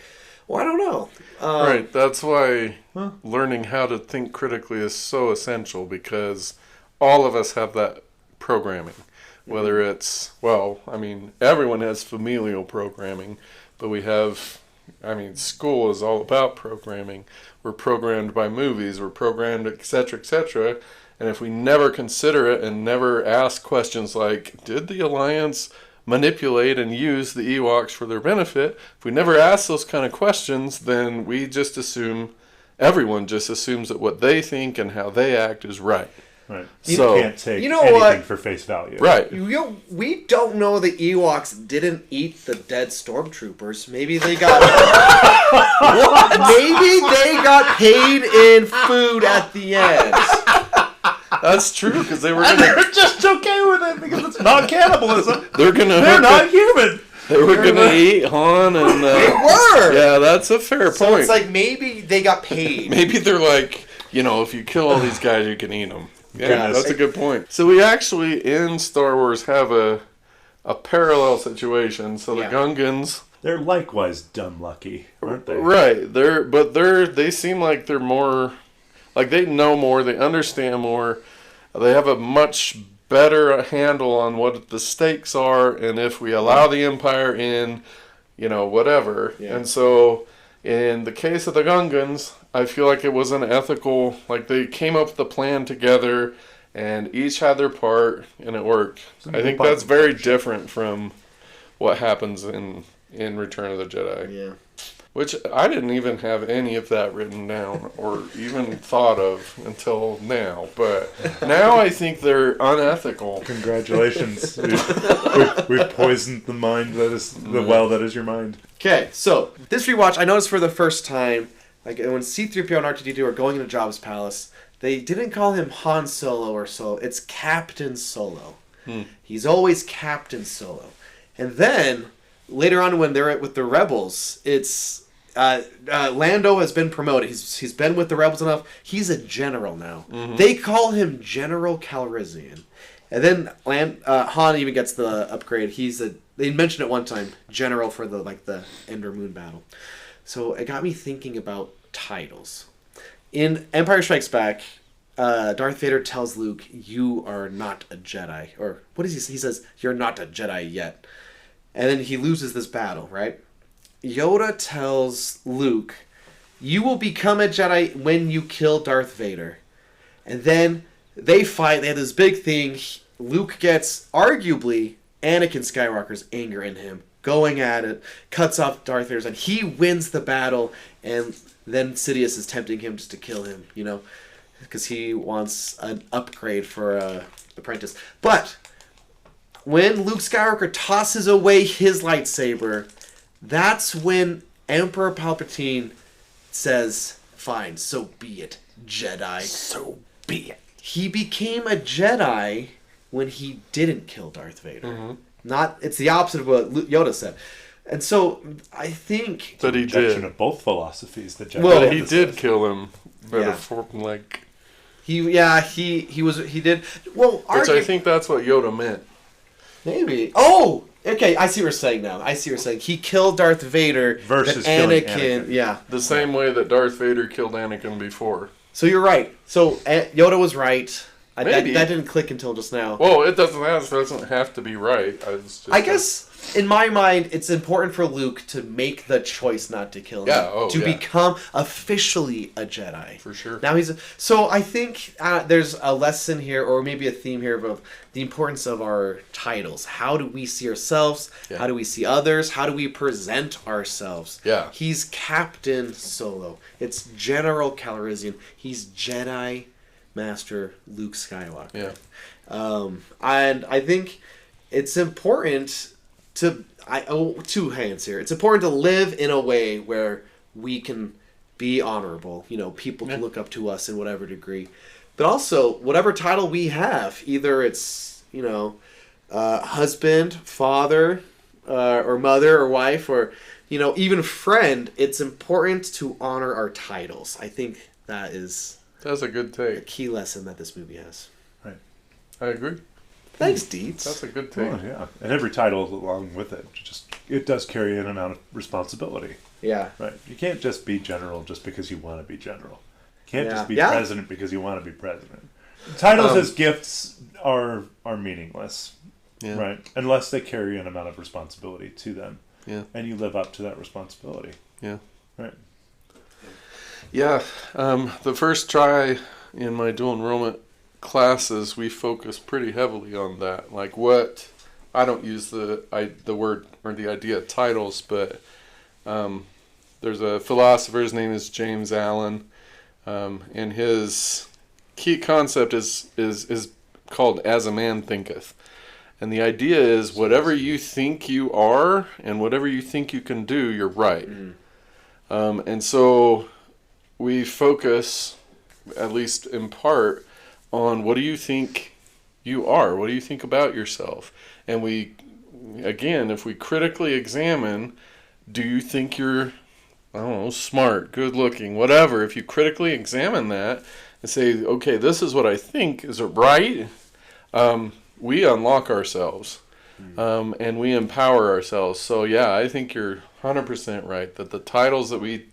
[SPEAKER 2] I don't know.
[SPEAKER 3] Right. That's why learning how to think critically is so essential, because all of us have that programming. Whether it's, everyone has familial programming, but we have, school is all about programming. We're programmed by movies, we're programmed, etc., etc. And if we never consider it and never ask questions like, did the Alliance manipulate and use the Ewoks for their benefit? If we never ask those kind of questions, then we just assume, everyone just assumes that what they think and how they act is right.
[SPEAKER 4] Right.
[SPEAKER 3] So-
[SPEAKER 4] You can't take
[SPEAKER 2] You know
[SPEAKER 4] anything
[SPEAKER 2] what?
[SPEAKER 4] for face value.
[SPEAKER 3] Right.
[SPEAKER 2] We don't know the Ewoks didn't eat the dead stormtroopers. Maybe they got maybe they got paid in food at the end.
[SPEAKER 3] That's true, because they were
[SPEAKER 4] And
[SPEAKER 3] gonna
[SPEAKER 4] they're just okay with it because it's not cannibalism.
[SPEAKER 3] they're
[SPEAKER 4] They're not human.
[SPEAKER 3] they were gonna eat Han and
[SPEAKER 2] They were.
[SPEAKER 3] yeah, that's a fair
[SPEAKER 2] So
[SPEAKER 3] point.
[SPEAKER 2] it's like maybe they got paid.
[SPEAKER 3] Maybe they're like, if you kill all these guys, you can eat them. Yeah,
[SPEAKER 2] Goodness.
[SPEAKER 3] that's a good point. So we actually in Star Wars have a parallel situation. So the
[SPEAKER 2] Yeah.
[SPEAKER 3] Gungans,
[SPEAKER 4] They're likewise dumb lucky, aren't they?
[SPEAKER 3] right? They seem like they're more, like they know more, they understand more, they have a much better handle on what the stakes are, and if we allow the Empire in, whatever.
[SPEAKER 2] Yeah.
[SPEAKER 3] And so in the case of the Gungans, I feel like it was an ethical, like they came up with the plan together and each had their part and it worked. I think that's very different from what happens in Return of the Jedi.
[SPEAKER 2] Yeah.
[SPEAKER 3] Which I didn't even have any of that written down or even thought of until now. But now I think they're unethical.
[SPEAKER 4] Congratulations. We've poisoned the mind that is the well that is your mind.
[SPEAKER 2] Okay, so this rewatch, I noticed for the first time, like when C-3PO and R2-D2 are going into Jabba's palace, they didn't call him Han Solo or Solo. It's Captain Solo. He's always Captain Solo. And then later on when they're with the rebels, it's Lando has been promoted. He's been with the rebels enough. He's a general now. They call him General Calrissian. And then Han even gets the upgrade. They mentioned it one time, general for the Ender Moon battle. So it got me thinking about titles. In Empire Strikes Back, Darth Vader tells Luke, "You are not a Jedi." Or what is he? He says, "You're not a Jedi yet." And then he loses this battle, right? Yoda tells Luke, "You will become a Jedi when you kill Darth Vader." And then they fight. They have this big thing. Luke gets, arguably, Anakin Skywalker's anger in him, going at it, cuts off Darth Vader's, and he wins the battle. And then Sidious is tempting him just to kill him, because he wants an upgrade for apprentice. But when Luke Skywalker tosses away his lightsaber, that's when Emperor Palpatine says, "Fine, so be it, Jedi. So be it." He became a Jedi when he didn't kill Darth Vader. It's the opposite of what Yoda said. And so I think
[SPEAKER 3] But he did.
[SPEAKER 4] Of both philosophies, the Jedi.
[SPEAKER 3] Well, he did kill him.
[SPEAKER 2] Yeah.
[SPEAKER 3] He
[SPEAKER 2] he did. Well,
[SPEAKER 3] which I think that's what Yoda meant.
[SPEAKER 2] maybe. Oh, okay. I see what you're saying now. He killed Darth Vader
[SPEAKER 4] Versus
[SPEAKER 2] but
[SPEAKER 4] killing
[SPEAKER 2] Anakin.
[SPEAKER 4] Anakin.
[SPEAKER 2] Yeah.
[SPEAKER 3] The same way that Darth Vader killed Anakin before.
[SPEAKER 2] So you're right. So Yoda was right.
[SPEAKER 3] Maybe.
[SPEAKER 2] That didn't click until just now.
[SPEAKER 3] Well, it doesn't have to be right.
[SPEAKER 2] I guess in my mind, it's important for Luke to make the choice not to kill him. To become officially a Jedi.
[SPEAKER 3] For sure.
[SPEAKER 2] Now so I think there's a lesson here, or maybe a theme here, of the importance of our titles. How do we see ourselves?
[SPEAKER 3] Yeah.
[SPEAKER 2] How do we see others? How do we present ourselves?
[SPEAKER 3] Yeah.
[SPEAKER 2] He's Captain Solo. It's General Calrissian. He's Jedi Master Luke Skywalker.
[SPEAKER 3] Yeah.
[SPEAKER 2] And I think it's important two hands here. It's important to live in a way where we can be honorable. People can look up to us in whatever degree. But also, whatever title we have, either it's, husband, father, or mother, or wife, or, even friend, it's important to honor our titles. I think that's
[SPEAKER 3] a good
[SPEAKER 2] a
[SPEAKER 3] take.
[SPEAKER 2] key lesson that this movie has.
[SPEAKER 4] Right.
[SPEAKER 3] I agree.
[SPEAKER 2] Thanks, Deets.
[SPEAKER 3] That's a good take.
[SPEAKER 4] Oh, yeah. And every title along with it, it does carry an amount of responsibility.
[SPEAKER 2] Yeah.
[SPEAKER 4] Right. You can't just be general just because you want to be general. You can't just be
[SPEAKER 2] Yeah.
[SPEAKER 4] president because you want to be president. Titles as gifts are meaningless.
[SPEAKER 3] Yeah.
[SPEAKER 4] Right. Unless they carry an amount of responsibility to them.
[SPEAKER 3] Yeah.
[SPEAKER 4] And you live up to that responsibility.
[SPEAKER 3] Yeah.
[SPEAKER 4] Right.
[SPEAKER 3] Yeah. The first try in my dual enrollment classes, we focus pretty heavily on that. Like I don't use the word or the idea of titles, but there's a philosopher, his name is James Allen, and his key concept is called "as a man thinketh." And the idea is whatever you think you are and whatever you think you can do, you're right. And so we focus, at least in part, on what do you think you are? What do you think about yourself? And we, again, if we critically examine, do you think you're, I don't know, smart, good looking, whatever. If you critically examine that and say, okay, this is what I think, is it right? We unlock ourselves and we empower ourselves. So yeah, I think you're 100% right that the titles that we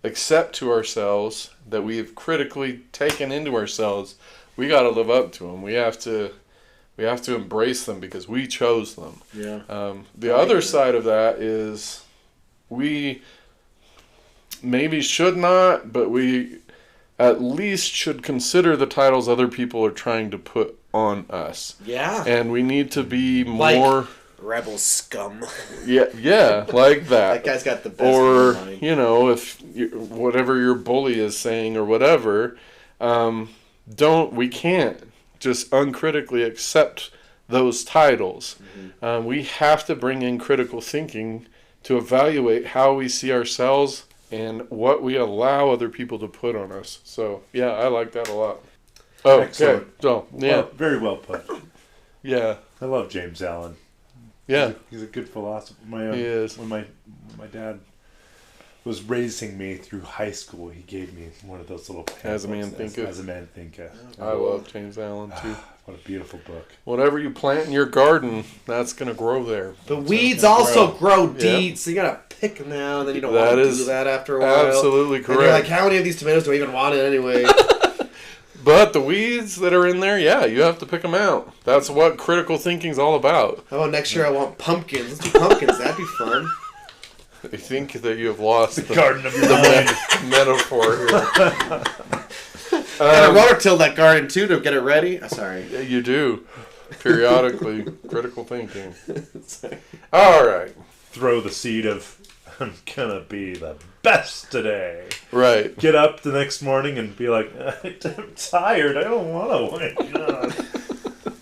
[SPEAKER 3] accept to ourselves, that we have critically taken into ourselves, we got to live up to them. We have to embrace them because we chose them.
[SPEAKER 2] Yeah.
[SPEAKER 3] The other side of that is we maybe should not, but we at least should consider the titles other people are trying to put on us.
[SPEAKER 2] Yeah.
[SPEAKER 3] And we need to be more
[SPEAKER 2] Rebel scum.
[SPEAKER 3] Yeah, like
[SPEAKER 2] That
[SPEAKER 3] that.
[SPEAKER 2] guy's got the best
[SPEAKER 3] Or,
[SPEAKER 2] line.
[SPEAKER 3] if whatever your bully is saying or whatever, we can't just uncritically accept those titles. We have to bring in critical thinking to evaluate how we see ourselves and what we allow other people to put on us. So, yeah, I like that a lot. Oh,
[SPEAKER 4] Excellent.
[SPEAKER 3] okay. So, yeah.
[SPEAKER 4] Well, very well put.
[SPEAKER 3] Yeah.
[SPEAKER 4] I love James Allen.
[SPEAKER 3] Yeah.
[SPEAKER 4] He's a good philosopher.
[SPEAKER 3] He is.
[SPEAKER 4] When my dad was raising me through high school, he gave me one of those little
[SPEAKER 3] As a Man
[SPEAKER 4] pamphlets,
[SPEAKER 3] Thinketh.
[SPEAKER 4] As a Man Thinketh.
[SPEAKER 3] I love James Allen, too.
[SPEAKER 4] What a beautiful book.
[SPEAKER 3] Whatever you plant in your garden, that's going to grow there.
[SPEAKER 2] The weeds also grow deep,
[SPEAKER 3] Yep.
[SPEAKER 2] so you gotta pick them now, and then you don't
[SPEAKER 3] That
[SPEAKER 2] want to
[SPEAKER 3] is
[SPEAKER 2] do that after a while.
[SPEAKER 3] absolutely
[SPEAKER 2] And you're
[SPEAKER 3] correct.
[SPEAKER 2] like, how many of these tomatoes do I even want it anyway?
[SPEAKER 3] But the weeds that are in there, yeah, you have to pick them out. That's what critical thinking's all about.
[SPEAKER 2] How about next year I want pumpkins? Let's do pumpkins. That'd be fun.
[SPEAKER 3] I think that you have lost the
[SPEAKER 4] Garden of your mind.
[SPEAKER 3] metaphor here.
[SPEAKER 2] And I rotor-till that garden too to get it ready. Sorry.
[SPEAKER 3] Yeah, you do. Periodically. Critical thinking. All right.
[SPEAKER 4] Throw the seed of, I'm gonna be the best today.
[SPEAKER 3] Right.
[SPEAKER 4] Get up the next morning and be like, I'm tired. I don't want to wake up.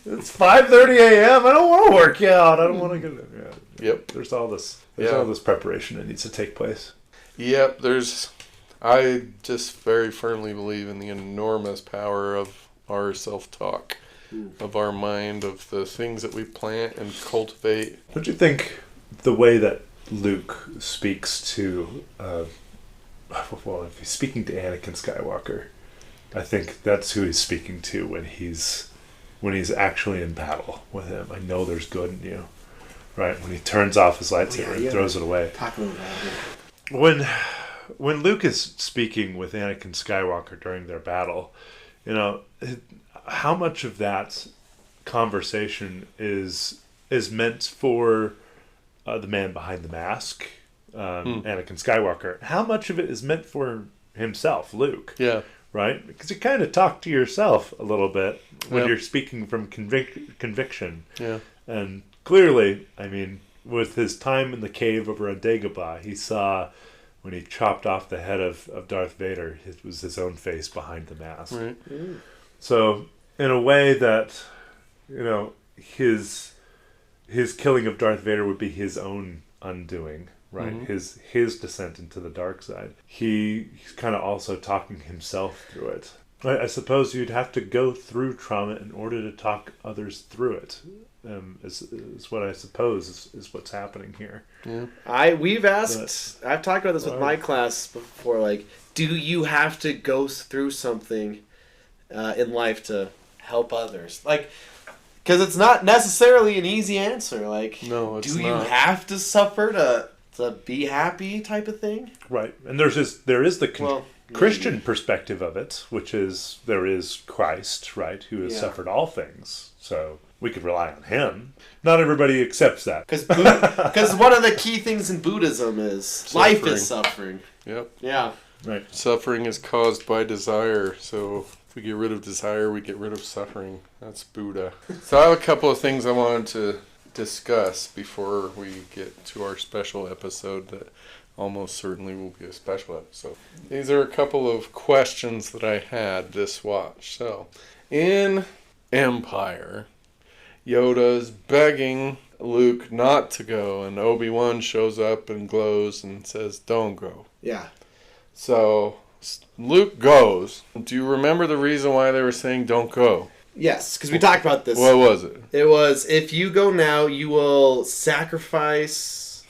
[SPEAKER 4] It's 5:30 a.m. I don't want to work out. I don't want to get. Yeah.
[SPEAKER 3] Yep.
[SPEAKER 4] There's all this preparation that needs to take place.
[SPEAKER 3] Yep, I just very firmly believe in the enormous power of our self-talk, of our mind, of the things that we plant and cultivate.
[SPEAKER 4] Don't you think the way that Luke speaks to, if he's speaking to Anakin Skywalker, I think that's who he's speaking to when he's actually in battle with him. I know there's good in you, right? When he turns off his lightsaber and throws it away.
[SPEAKER 2] Talk a little about it.
[SPEAKER 4] When Luke is speaking with Anakin Skywalker during their battle, how much of that conversation is meant for the man behind the mask, Anakin Skywalker? How much of it is meant for himself, Luke?
[SPEAKER 3] Yeah.
[SPEAKER 4] Right? Because you kind of talk to yourself a little bit when you're speaking from conviction.
[SPEAKER 3] Yeah.
[SPEAKER 4] And clearly, I mean, with his time in the cave over on Dagobah, he saw when he chopped off the head of Darth Vader, it was his own face behind the mask.
[SPEAKER 3] Right.
[SPEAKER 4] So, in a way that, his killing of Darth Vader would be his own undoing, right? Mm-hmm. His descent into the dark side. He's kind of also talking himself through it. I suppose you'd have to go through trauma in order to talk others through it. Is what I suppose is what's happening here.
[SPEAKER 3] Yeah.
[SPEAKER 2] I've talked about this with my class before. Like, do you have to go through something in life to help others? Like, because it's not necessarily an easy answer. Like,
[SPEAKER 3] no, it's
[SPEAKER 2] do
[SPEAKER 3] not.
[SPEAKER 2] you have to suffer to be happy type of thing?
[SPEAKER 4] Right, and there is the Christian perspective of it, which is there is Christ, right, who has suffered all things. So we could rely on him. Not everybody accepts that.
[SPEAKER 2] Because one of the key things in Buddhism is
[SPEAKER 3] suffering.
[SPEAKER 2] life is suffering.
[SPEAKER 3] Yep.
[SPEAKER 2] Yeah.
[SPEAKER 4] Right.
[SPEAKER 3] Suffering is caused by desire, so if we get rid of desire, we get rid of suffering. That's Buddha. So I have a couple of things I wanted to discuss before we get to our special episode that almost certainly will be a special episode. These are a couple of questions that I had this watch. So, in Empire, Yoda's begging Luke not to go, and Obi-Wan shows up and glows and says, "Don't go."
[SPEAKER 2] Yeah.
[SPEAKER 3] So, Luke goes. Do you remember the reason why they were saying don't go?
[SPEAKER 2] Yes, because we talked about this.
[SPEAKER 3] What was it?
[SPEAKER 2] It was, if you go now, you will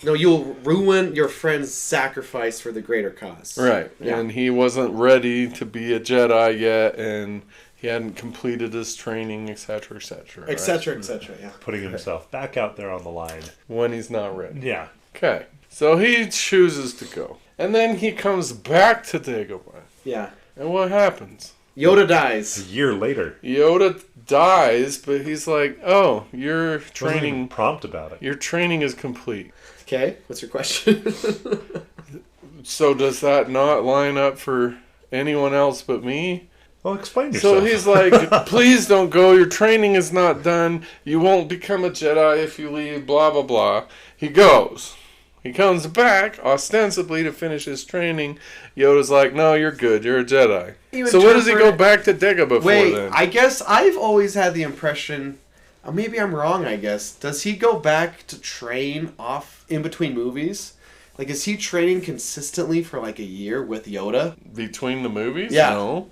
[SPEAKER 2] you'll ruin your friend's sacrifice for the greater cause.
[SPEAKER 3] Right.
[SPEAKER 2] Yeah.
[SPEAKER 3] And he wasn't ready to be a Jedi yet, and he hadn't completed his training, etc., etc.
[SPEAKER 2] Etc., etc., yeah.
[SPEAKER 4] Putting himself back out there on the line.
[SPEAKER 3] When he's not ready.
[SPEAKER 4] Yeah.
[SPEAKER 3] Okay. So he chooses to go. And then he comes back to Dagobah.
[SPEAKER 2] Yeah.
[SPEAKER 3] And what happens?
[SPEAKER 2] Yoda dies.
[SPEAKER 4] A year later.
[SPEAKER 3] Yoda dies, but he's like, "Oh, your training..."
[SPEAKER 4] Wasn't even prompt about it.
[SPEAKER 3] Your training is complete.
[SPEAKER 2] Okay, what's your question?
[SPEAKER 3] So does that not line up for anyone else but me?
[SPEAKER 4] Well, explain yourself.
[SPEAKER 3] So he's like, please don't go. Your training is not done. You won't become a Jedi if you leave, blah, blah, blah. He goes. He comes back, ostensibly, to finish his training. Yoda's like, no, you're good. You're a Jedi. So what does he go back to Dagobah for then?
[SPEAKER 2] I guess I've always had the impression... maybe I'm wrong, I guess. Does he go back to train off in between movies? Like, is he training consistently for like a year with Yoda?
[SPEAKER 3] Between the movies?
[SPEAKER 2] Yeah.
[SPEAKER 3] No.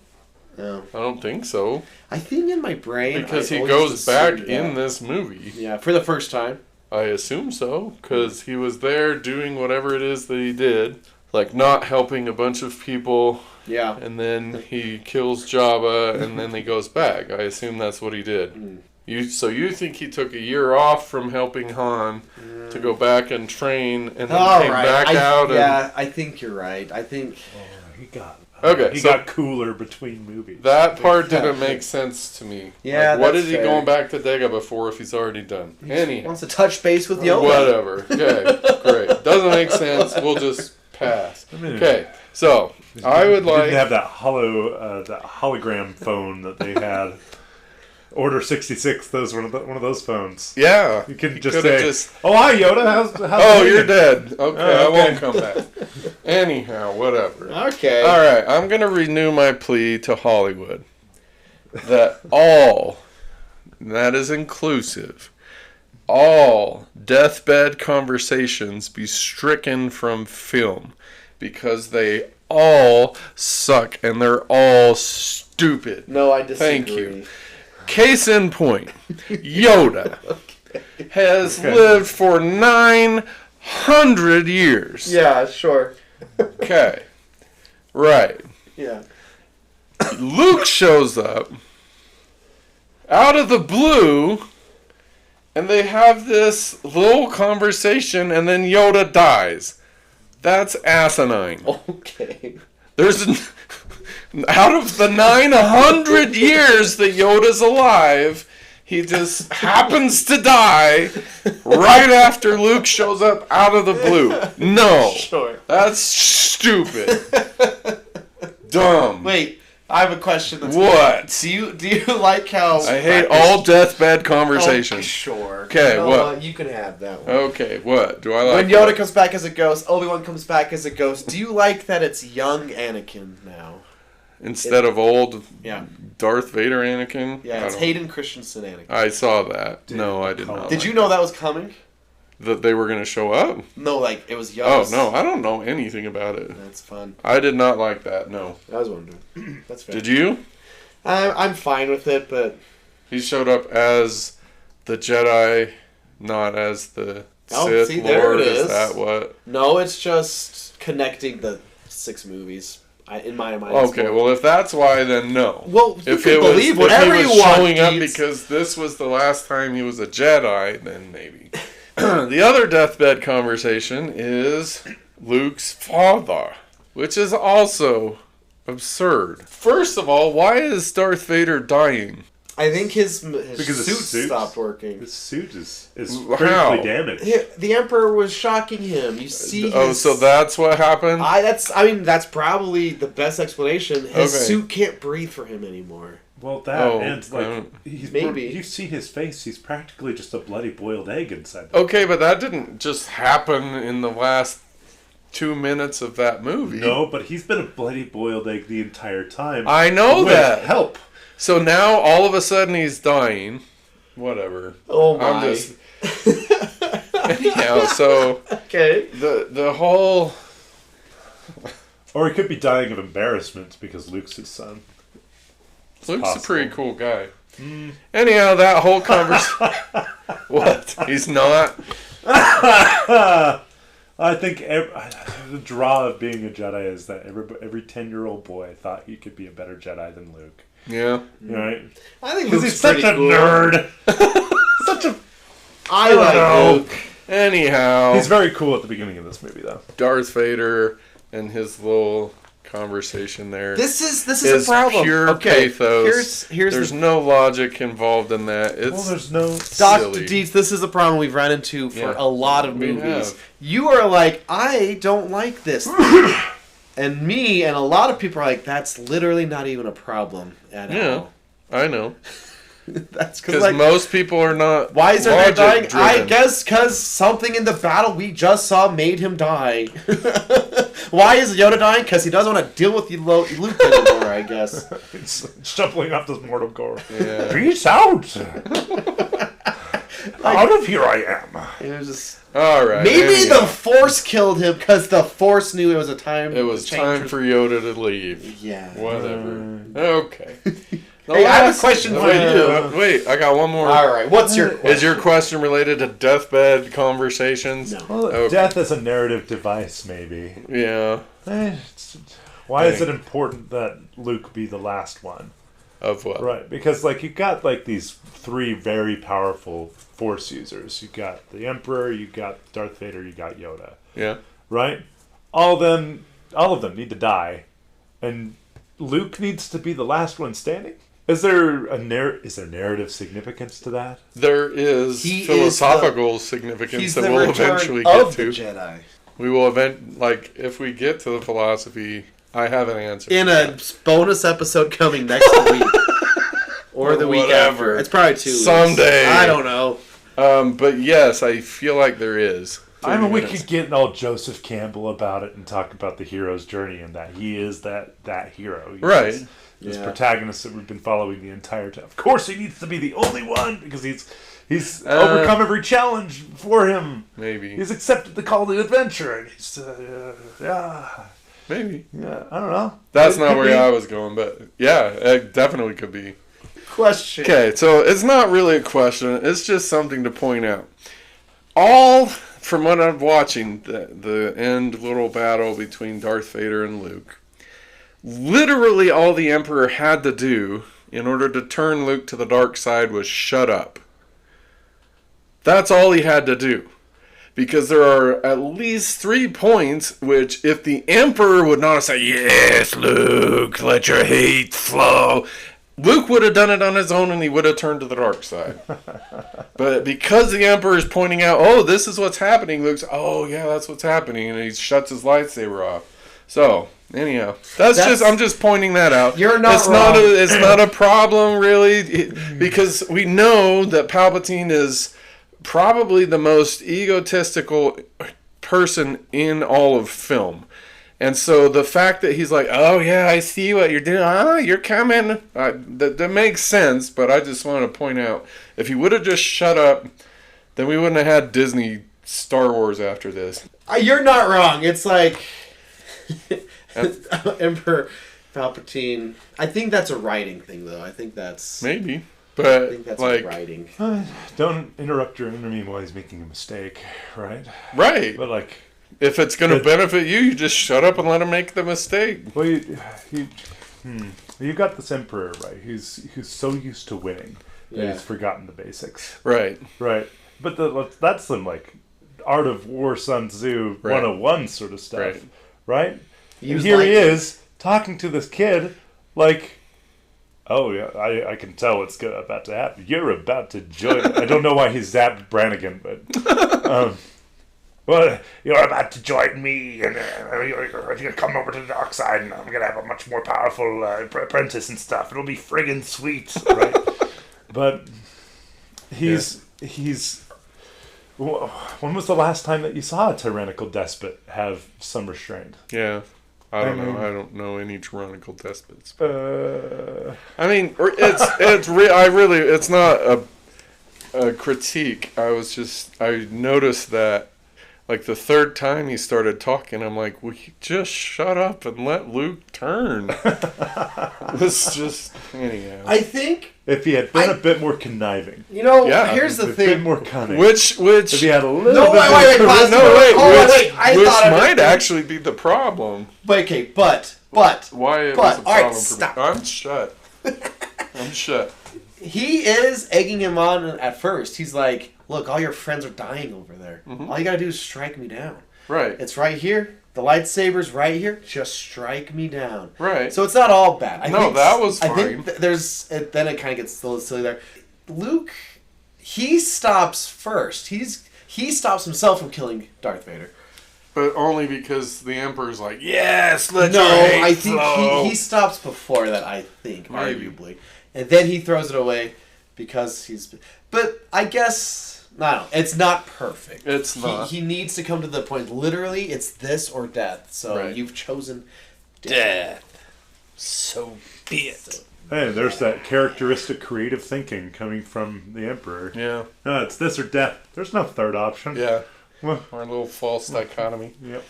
[SPEAKER 2] No.
[SPEAKER 3] I don't think so.
[SPEAKER 2] I think in my brain...
[SPEAKER 3] Because
[SPEAKER 2] I
[SPEAKER 3] he
[SPEAKER 2] always
[SPEAKER 3] goes back
[SPEAKER 2] assumed
[SPEAKER 3] in
[SPEAKER 2] that.
[SPEAKER 3] this movie.
[SPEAKER 2] Yeah, for the first time.
[SPEAKER 3] I assume so, because he was there doing whatever it is that he did. Like, not helping a bunch of people.
[SPEAKER 2] Yeah.
[SPEAKER 3] And then he kills Jabba, and then he goes back. I assume that's what he did. So you think he took a year off from helping Han to go back and train, and then came back out?
[SPEAKER 2] Yeah, I think you're right. I think...
[SPEAKER 4] he got...
[SPEAKER 3] Okay,
[SPEAKER 4] he
[SPEAKER 3] so
[SPEAKER 4] got cooler between movies.
[SPEAKER 3] that part didn't make sense to me.
[SPEAKER 2] Yeah,
[SPEAKER 3] like, what
[SPEAKER 2] that's
[SPEAKER 3] is he
[SPEAKER 2] fair.
[SPEAKER 3] going back to Dagobah for if he's already done?
[SPEAKER 2] He
[SPEAKER 3] Anyhow.
[SPEAKER 2] wants to touch base with Yoda.
[SPEAKER 3] Whatever. Okay, great. Doesn't make sense. We'll just pass. Okay, so I would
[SPEAKER 4] They
[SPEAKER 3] like...
[SPEAKER 4] didn't have that that hologram phone that they had. Order 66. Those were one of those phones.
[SPEAKER 3] Yeah.
[SPEAKER 4] You can
[SPEAKER 3] he
[SPEAKER 4] just
[SPEAKER 3] could've
[SPEAKER 4] say, "Oh, hi Yoda. How's
[SPEAKER 3] oh,
[SPEAKER 4] it
[SPEAKER 3] you're
[SPEAKER 4] going?"
[SPEAKER 3] dead. Okay,
[SPEAKER 4] Oh,
[SPEAKER 3] I won't
[SPEAKER 4] okay.
[SPEAKER 3] come back. Anyhow, whatever.
[SPEAKER 2] Okay.
[SPEAKER 3] All right, I'm going to renew my plea to Hollywood that all, that is inclusive, all deathbed conversations be stricken from film because they all suck and they're all stupid.
[SPEAKER 2] No, I disagree.
[SPEAKER 3] Thank you. Case in point, Yoda has lived for 900 years.
[SPEAKER 2] Yeah, sure.
[SPEAKER 3] Okay. Right.
[SPEAKER 2] Yeah.
[SPEAKER 3] Luke shows up out of the blue and they have this little conversation and then Yoda dies. That's asinine.
[SPEAKER 2] Okay.
[SPEAKER 3] There's out of the 900 years that Yoda's alive, he just happens to die right after Luke shows up out of the blue. No.
[SPEAKER 2] Sure.
[SPEAKER 3] That's stupid. Dumb.
[SPEAKER 2] Wait, I have a question.
[SPEAKER 3] What?
[SPEAKER 2] Do you like how...
[SPEAKER 3] I hate all deathbed
[SPEAKER 2] Oh,
[SPEAKER 3] conversations.
[SPEAKER 2] sure.
[SPEAKER 3] Okay,
[SPEAKER 2] You know
[SPEAKER 3] what?
[SPEAKER 2] You can have that one.
[SPEAKER 3] Okay, what? Do I like
[SPEAKER 2] When Yoda
[SPEAKER 3] that?
[SPEAKER 2] comes back as a ghost, Obi-Wan comes back as a ghost, do you like that it's young Anakin now?
[SPEAKER 3] Instead of old
[SPEAKER 2] Yeah.
[SPEAKER 3] Darth Vader Anakin?
[SPEAKER 2] Yeah,
[SPEAKER 3] I
[SPEAKER 2] it's
[SPEAKER 3] don't-
[SPEAKER 2] Hayden Christensen Anakin.
[SPEAKER 3] I saw that. No, I did not.
[SPEAKER 2] Did you know that was coming?
[SPEAKER 3] That they were going to show up?
[SPEAKER 2] No, like, it was young.
[SPEAKER 3] Oh, no, I don't know anything about it.
[SPEAKER 2] That's fun.
[SPEAKER 3] I did not like that, no.
[SPEAKER 2] I was wondering. That's fair.
[SPEAKER 3] Did you?
[SPEAKER 2] I'm fine with it, but...
[SPEAKER 3] He showed up as the Jedi, not as the
[SPEAKER 2] Oh,
[SPEAKER 3] Sith
[SPEAKER 2] see, there
[SPEAKER 3] Lord.
[SPEAKER 2] it is.
[SPEAKER 3] Is that what?
[SPEAKER 2] No, it's just connecting the 6 movies. In my mind. it's
[SPEAKER 3] Okay,
[SPEAKER 2] more-
[SPEAKER 3] well, if that's why, then no.
[SPEAKER 2] Well, you
[SPEAKER 3] If
[SPEAKER 2] can
[SPEAKER 3] it was,
[SPEAKER 2] believe
[SPEAKER 3] if
[SPEAKER 2] whatever
[SPEAKER 3] he
[SPEAKER 2] you
[SPEAKER 3] was
[SPEAKER 2] want,
[SPEAKER 3] showing up
[SPEAKER 2] Deeds.
[SPEAKER 3] because this was the last time he was a Jedi, then maybe. The other deathbed conversation is Luke's father, which is also absurd. First of all, why is Darth Vader dying?
[SPEAKER 2] I think his
[SPEAKER 4] Because
[SPEAKER 2] suit
[SPEAKER 4] his suit
[SPEAKER 2] stopped working.
[SPEAKER 4] His suit is
[SPEAKER 3] How?
[SPEAKER 4] critically damaged.
[SPEAKER 2] The Emperor was shocking him. You see
[SPEAKER 3] Oh,
[SPEAKER 2] his...
[SPEAKER 3] so that's what happened?
[SPEAKER 2] that's probably the best explanation. His
[SPEAKER 3] Okay.
[SPEAKER 2] suit can't breathe for him anymore.
[SPEAKER 4] Well, that
[SPEAKER 3] Oh,
[SPEAKER 4] and he's
[SPEAKER 2] maybe.
[SPEAKER 4] You see his face; he's practically just a bloody boiled egg inside.
[SPEAKER 3] Okay, but that didn't just happen in the last 2 minutes of that movie.
[SPEAKER 4] No, but he's been a bloody boiled egg the entire time.
[SPEAKER 3] I know
[SPEAKER 4] with
[SPEAKER 3] that.
[SPEAKER 4] help.
[SPEAKER 3] So now all of a sudden he's dying. Whatever.
[SPEAKER 2] Oh my.
[SPEAKER 3] I'm just anyhow. So
[SPEAKER 2] Okay.
[SPEAKER 3] the whole
[SPEAKER 4] Or he could be dying of embarrassment because Luke's his son.
[SPEAKER 3] Luke's
[SPEAKER 4] possible.
[SPEAKER 3] a pretty cool guy. Anyhow, that whole conversation. What? He's not.
[SPEAKER 4] I think the draw of being a Jedi is that every 10-year-old boy thought he could be a better Jedi than Luke.
[SPEAKER 3] Yeah.
[SPEAKER 4] Right?
[SPEAKER 2] I think
[SPEAKER 4] Because
[SPEAKER 2] Luke's
[SPEAKER 4] he's such
[SPEAKER 2] pretty
[SPEAKER 4] a
[SPEAKER 2] cool.
[SPEAKER 4] nerd. Such a.
[SPEAKER 2] I like
[SPEAKER 4] know.
[SPEAKER 2] Luke.
[SPEAKER 3] Anyhow,
[SPEAKER 4] He's very cool at the beginning of this movie, though.
[SPEAKER 3] Darth Vader and his little conversation there.
[SPEAKER 2] This is a problem.
[SPEAKER 3] Pure
[SPEAKER 2] Okay,
[SPEAKER 3] pathos.
[SPEAKER 2] here's
[SPEAKER 3] There's
[SPEAKER 2] the
[SPEAKER 3] no logic involved in that. It's
[SPEAKER 4] Well, there's no.
[SPEAKER 2] Dr.
[SPEAKER 3] silly.
[SPEAKER 2] Dietz, this is a problem we've run into for
[SPEAKER 3] Yeah.
[SPEAKER 2] a lot of
[SPEAKER 3] We
[SPEAKER 2] movies.
[SPEAKER 3] have.
[SPEAKER 2] You are like, I don't like this. And me and a lot of people are like, that's literally not even a problem at all.
[SPEAKER 3] I know.
[SPEAKER 2] That's
[SPEAKER 3] Because
[SPEAKER 2] like,
[SPEAKER 3] most people are not.
[SPEAKER 2] why is there no dying?
[SPEAKER 3] logic-driven.
[SPEAKER 2] I guess because something in the battle we just saw made him die. Why is Yoda dying? Because he doesn't want to deal with Luke anymore, I guess.
[SPEAKER 4] It's shuffling up this mortal core.
[SPEAKER 3] Yeah.
[SPEAKER 4] Peace out! Out of here I am.
[SPEAKER 2] It was just...
[SPEAKER 3] All right.
[SPEAKER 2] Maybe
[SPEAKER 3] anyhow.
[SPEAKER 2] the Force killed him because the Force knew it was a time.
[SPEAKER 3] It was time for Yoda to leave.
[SPEAKER 2] Yeah.
[SPEAKER 3] Whatever. Okay.
[SPEAKER 2] Hey, I have a question for you.
[SPEAKER 3] Wait, I got one more.
[SPEAKER 2] All right, what's your question?
[SPEAKER 3] Is your question related to deathbed conversations?
[SPEAKER 2] No.
[SPEAKER 4] Well,
[SPEAKER 3] Okay.
[SPEAKER 4] death as a narrative device, maybe.
[SPEAKER 3] Yeah.
[SPEAKER 4] Why is it important that Luke be the last one?
[SPEAKER 3] Of what?
[SPEAKER 4] Right, because like you got like these three very powerful Force users. You got the Emperor, you got Darth Vader, you got Yoda.
[SPEAKER 3] Yeah.
[SPEAKER 4] Right? All of them need to die, and Luke needs to be the last one standing. Is there narrative significance to that?
[SPEAKER 3] There is
[SPEAKER 2] He is
[SPEAKER 3] philosophical significance
[SPEAKER 2] He's
[SPEAKER 3] that
[SPEAKER 2] the
[SPEAKER 3] we'll
[SPEAKER 2] return
[SPEAKER 3] eventually get
[SPEAKER 2] of the
[SPEAKER 3] to.
[SPEAKER 2] Jedi.
[SPEAKER 3] We will if we get to the philosophy, I have an answer.
[SPEAKER 2] In
[SPEAKER 3] for
[SPEAKER 2] a
[SPEAKER 3] that.
[SPEAKER 2] bonus episode coming next week. Or the week
[SPEAKER 3] Whatever.
[SPEAKER 2] after. It's probably 2 weeks.
[SPEAKER 3] Someday.
[SPEAKER 2] I don't know.
[SPEAKER 3] But yes, I feel like there is.
[SPEAKER 4] I mean,
[SPEAKER 3] 30
[SPEAKER 4] we
[SPEAKER 3] minutes.
[SPEAKER 4] could get all Joseph Campbell about it and talk about the hero's journey and that he is that hero. He's
[SPEAKER 3] Right.
[SPEAKER 4] This
[SPEAKER 2] Yeah.
[SPEAKER 4] protagonist that we've been following the entire time. Of course, he needs to be the only one because he's overcome every challenge for him.
[SPEAKER 3] Maybe.
[SPEAKER 4] He's accepted the call to adventure, and he's
[SPEAKER 3] Maybe.
[SPEAKER 4] I don't know.
[SPEAKER 3] That's
[SPEAKER 4] It
[SPEAKER 3] not
[SPEAKER 4] could
[SPEAKER 3] where
[SPEAKER 4] be.
[SPEAKER 3] I was going, but yeah, it definitely could be.
[SPEAKER 2] Question.
[SPEAKER 3] Okay, so it's not really a question. It's just something to point out. All, from what I'm watching, the end little battle between Darth Vader and Luke, literally all the Emperor had to do in order to turn Luke to the dark side was shut up. That's all he had to do. Because there are at least 3 points which, if the Emperor would not have said, "Yes, Luke, let your hate flow," Luke would have done it on his own and he would have turned to the dark side. But because the Emperor is pointing out, "Oh, this is what's happening," Luke's, "Oh, yeah, that's what's happening," and he shuts his lightsaber off. So, anyhow, I'm just pointing that out.
[SPEAKER 2] You're not
[SPEAKER 3] it's
[SPEAKER 2] wrong.
[SPEAKER 3] it's not a problem, really, because we know that Palpatine is probably the most egotistical person in all of film. And so the fact that he's like, "Oh yeah, I see what you're doing. Oh, you're coming." That makes sense, but I just want to point out, if he would have just shut up, then we wouldn't have had Disney Star Wars after this.
[SPEAKER 2] You're not wrong. It's like Emperor Palpatine. I think that's a writing thing, though. I think that's
[SPEAKER 3] Maybe.
[SPEAKER 2] I
[SPEAKER 3] But,
[SPEAKER 2] think that's
[SPEAKER 3] like,
[SPEAKER 2] writing.
[SPEAKER 4] Don't interrupt your enemy while he's making a mistake, right?
[SPEAKER 3] right.
[SPEAKER 4] But like,
[SPEAKER 3] If it's going to benefit you, you just shut up and let him make the mistake.
[SPEAKER 4] well, you got this Emperor, right? Who's so used to winning that
[SPEAKER 2] Yeah.
[SPEAKER 4] he's forgotten the basics,
[SPEAKER 3] Right.
[SPEAKER 4] right? But that's some like Art of War Sun Tzu
[SPEAKER 3] Right.
[SPEAKER 4] 101 sort of stuff, right?
[SPEAKER 2] He
[SPEAKER 4] And
[SPEAKER 2] was
[SPEAKER 4] here
[SPEAKER 2] like-
[SPEAKER 4] he is talking to this kid, like, "Oh yeah, I can tell what's about to happen. You're about to join." I don't know why he zapped Brannigan, but well, "You're about to join me, and you're going to come over to the dark side, and I'm going to have a much more powerful apprentice and stuff. It'll be friggin' sweet," right? But he's. When was the last time that you saw a tyrannical despot have some restraint?
[SPEAKER 3] Yeah. I don't
[SPEAKER 4] mean-
[SPEAKER 3] know. I don't know any tyrannical despots.
[SPEAKER 4] Uh,
[SPEAKER 3] I mean, it's not a critique. I noticed that, like, the third time he started talking, I'm like, "Will you just shut up and let Luke turn?" It's just, anyhow.
[SPEAKER 2] I think
[SPEAKER 4] if he had been a bit more conniving,
[SPEAKER 3] Yeah.
[SPEAKER 2] Here's the
[SPEAKER 4] a bit
[SPEAKER 2] thing.
[SPEAKER 4] more cunning.
[SPEAKER 3] Which,
[SPEAKER 4] if he had a little
[SPEAKER 2] No,
[SPEAKER 4] bit
[SPEAKER 2] wait,
[SPEAKER 4] more
[SPEAKER 2] wait,
[SPEAKER 4] charisma-
[SPEAKER 2] pause.
[SPEAKER 3] no, wait,
[SPEAKER 2] Oh,
[SPEAKER 3] which,
[SPEAKER 2] wait, I
[SPEAKER 3] which
[SPEAKER 2] thought of
[SPEAKER 3] might
[SPEAKER 2] it.
[SPEAKER 3] actually be the problem.
[SPEAKER 2] But okay, but
[SPEAKER 3] Why it was a
[SPEAKER 2] all right,
[SPEAKER 3] problem for
[SPEAKER 2] stop.
[SPEAKER 3] me. I'm shut. I'm shut.
[SPEAKER 2] he is egging him on at first. He's like, "Look, all your friends are dying over there. All you gotta do is strike me down.
[SPEAKER 3] Right.
[SPEAKER 2] It's right here. The lightsaber's right here. Just strike me down."
[SPEAKER 3] Right.
[SPEAKER 2] So it's not all bad.
[SPEAKER 3] That was
[SPEAKER 2] I
[SPEAKER 3] fine.
[SPEAKER 2] think then it kind of gets a little silly there. Luke, he stops first. He stops himself from killing Darth Vader.
[SPEAKER 3] But only because the Emperor's like, yes, let's
[SPEAKER 2] No,
[SPEAKER 3] hate
[SPEAKER 2] I think
[SPEAKER 3] flow.
[SPEAKER 2] he stops before that, I think,
[SPEAKER 3] Maybe.
[SPEAKER 2] arguably. And then he throws it away because he's... But I guess... I don't know. It's not perfect.
[SPEAKER 3] It's not.
[SPEAKER 2] He needs to come to the point. Literally, it's this or death. So
[SPEAKER 3] Right.
[SPEAKER 2] you've chosen death.
[SPEAKER 3] So be it.
[SPEAKER 4] Hey, there's that characteristic creative thinking coming from the Emperor.
[SPEAKER 3] Yeah.
[SPEAKER 4] No, it's this or death. There's no third option.
[SPEAKER 3] Yeah.
[SPEAKER 4] Well,
[SPEAKER 3] Our little false dichotomy.
[SPEAKER 4] yep.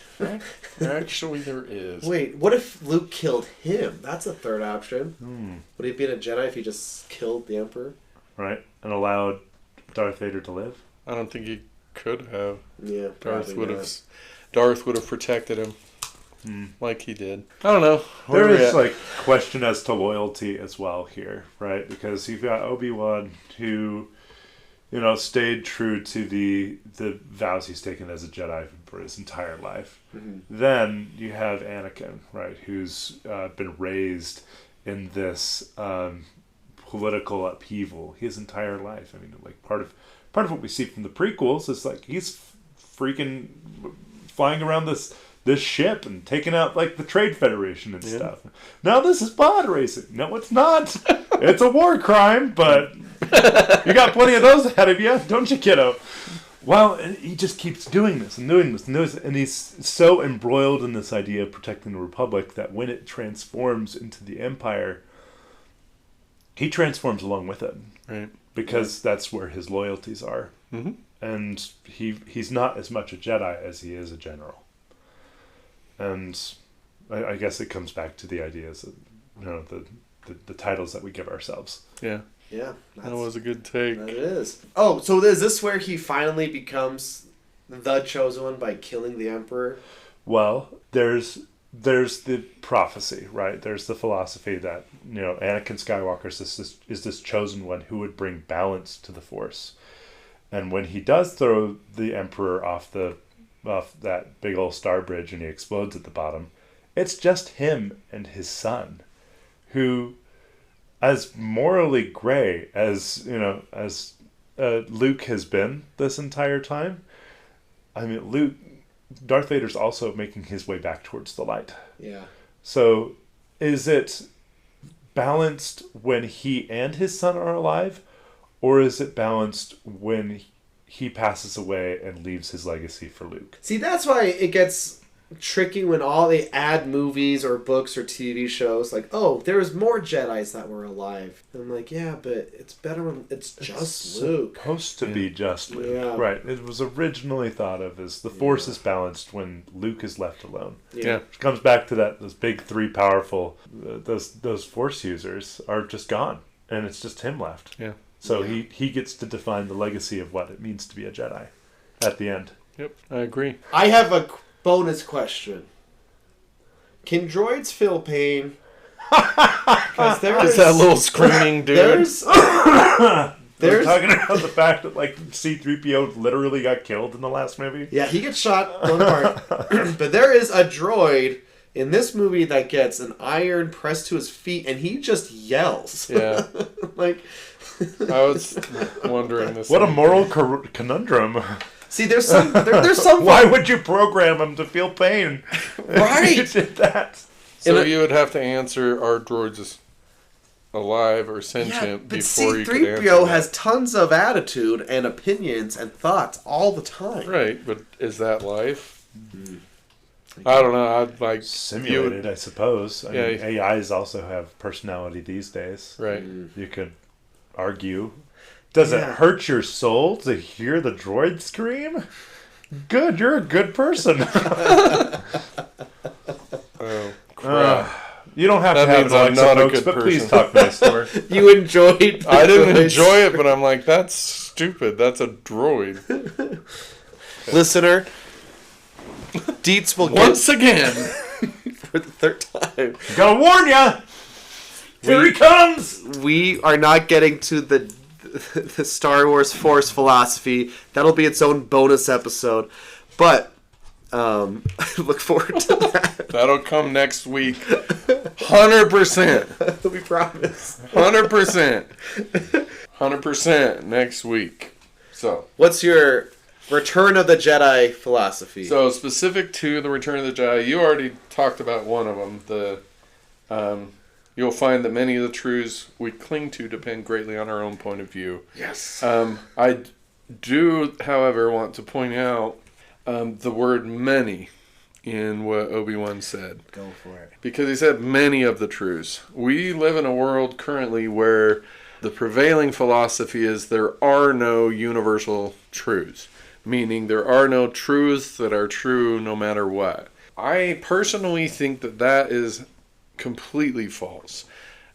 [SPEAKER 3] Actually, there is.
[SPEAKER 2] Wait, what if Luke killed him? That's a third option. Would he have been a Jedi if he just killed the Emperor?
[SPEAKER 4] Right, and allowed Darth Vader to live.
[SPEAKER 3] I don't think he could have.
[SPEAKER 2] Yeah,
[SPEAKER 3] Darth
[SPEAKER 2] probably
[SPEAKER 3] would have protected him.
[SPEAKER 4] Hmm.
[SPEAKER 3] Like he did. I don't know.
[SPEAKER 4] There
[SPEAKER 3] Where we
[SPEAKER 4] is
[SPEAKER 3] at?
[SPEAKER 4] like question as to loyalty as well here, right? Because you've got Obi-Wan who, stayed true to the vows he's taken as a Jedi for his entire life.
[SPEAKER 2] Mm-hmm.
[SPEAKER 4] Then you have Anakin, right, who's been raised in this political upheaval his entire life. I mean, like part of what we see from the prequels is like he's freaking flying around this ship and taking out like the Trade Federation and stuff. Now this is pod racing. No, it's not. It's a war crime, but you got plenty of those ahead of you, don't you, kiddo? Well, and he just keeps doing this and doing this and doing this, and he's so embroiled in this idea of protecting the Republic that when it transforms into the Empire, he transforms along with it.
[SPEAKER 3] Right.
[SPEAKER 4] Because that's where his loyalties are.
[SPEAKER 3] Mm-hmm.
[SPEAKER 4] And he's not as much a Jedi as he is a general. And I guess it comes back to the ideas of, the titles that we give ourselves.
[SPEAKER 3] Yeah.
[SPEAKER 2] Yeah.
[SPEAKER 3] That was a good take.
[SPEAKER 2] That it is. Oh, so is this where he finally becomes the chosen one by killing the Emperor?
[SPEAKER 4] Well, there's the prophecy, right? There's the philosophy that, Anakin Skywalker is this chosen one who would bring balance to the Force. And when he does throw the Emperor off that big old star bridge and he explodes at the bottom, it's just him and his son, who, as morally gray as Luke has been this entire time, I mean, Darth Vader's also making his way back towards the light.
[SPEAKER 2] Yeah.
[SPEAKER 4] So, is it balanced when he and his son are alive, or is it balanced when he passes away and leaves his legacy for Luke?
[SPEAKER 2] See, that's why it gets tricky when they add movies or books or TV shows like, oh, there's more Jedis that were alive. And I'm like, yeah, but it's better when it's just Luke.
[SPEAKER 4] Supposed to be just Luke.
[SPEAKER 2] Yeah.
[SPEAKER 4] Right. It was originally thought of as the Force is balanced when Luke is left alone.
[SPEAKER 3] Yeah.
[SPEAKER 4] Which comes back to those big three powerful, those Force users are just gone. And it's just him left.
[SPEAKER 3] Yeah.
[SPEAKER 4] So he gets to define the legacy of what it means to be a Jedi at the end.
[SPEAKER 3] Yep. I agree.
[SPEAKER 2] I have a bonus question. Can droids feel pain? Because
[SPEAKER 3] Is that little screaming dude?
[SPEAKER 4] We're talking about the fact that like C-3PO literally got killed in the last movie.
[SPEAKER 2] Yeah, he gets shot one part. But there is a droid in this movie that gets an iron pressed to his feet and he just yells.
[SPEAKER 3] Yeah.
[SPEAKER 2] Like,
[SPEAKER 3] I was wondering this.
[SPEAKER 4] What a moral conundrum.
[SPEAKER 2] see, there's some
[SPEAKER 4] Why would you program him to feel pain?
[SPEAKER 2] Right.
[SPEAKER 4] You did that.
[SPEAKER 3] So you would have to answer, are droids alive or sentient
[SPEAKER 2] but
[SPEAKER 3] before you could answer
[SPEAKER 2] C-3PO
[SPEAKER 3] that.
[SPEAKER 2] has tons of attitude and opinions and thoughts all the time.
[SPEAKER 3] Right, but is that life? I don't know. I'd like
[SPEAKER 4] Simulated, I suppose. I
[SPEAKER 3] Yeah.
[SPEAKER 4] mean, AIs also have personality these days.
[SPEAKER 3] Right.
[SPEAKER 4] You could argue. Does it
[SPEAKER 2] Yeah.
[SPEAKER 4] hurt your soul to hear the droid scream? Good, you're a good person.
[SPEAKER 3] Oh, crap.
[SPEAKER 4] You don't have
[SPEAKER 3] That
[SPEAKER 4] to have
[SPEAKER 3] means
[SPEAKER 4] an
[SPEAKER 3] I'm
[SPEAKER 4] Alexa,
[SPEAKER 3] not a
[SPEAKER 4] folks,
[SPEAKER 3] good
[SPEAKER 4] but please
[SPEAKER 3] person.
[SPEAKER 4] talk nice to her.
[SPEAKER 2] You enjoyed the
[SPEAKER 3] I didn't
[SPEAKER 2] droids.
[SPEAKER 3] enjoy it, but I'm like, that's stupid. That's a droid.
[SPEAKER 2] Listener, Dietz will
[SPEAKER 3] Once again.
[SPEAKER 2] for the third time.
[SPEAKER 4] Gotta warn ya! Here he comes!
[SPEAKER 2] We are not getting to the Star Wars Force philosophy. That'll be its own bonus episode. But look forward to that.
[SPEAKER 3] That'll come next week. 100%.
[SPEAKER 2] We promise.
[SPEAKER 3] 100%. 100% next week. So,
[SPEAKER 2] What's your Return of the Jedi philosophy.
[SPEAKER 3] So specific to the Return of the Jedi, you already talked about one of them. You'll find that many of the truths we cling to depend greatly on our own point of view.
[SPEAKER 2] Yes.
[SPEAKER 3] I do, however, want to point out the word many in what Obi-Wan said.
[SPEAKER 2] Go for it.
[SPEAKER 3] Because he said many of the truths. We live in a world currently where the prevailing philosophy is there are no universal truths. Meaning there are no truths that are true no matter what. I personally think that is completely false.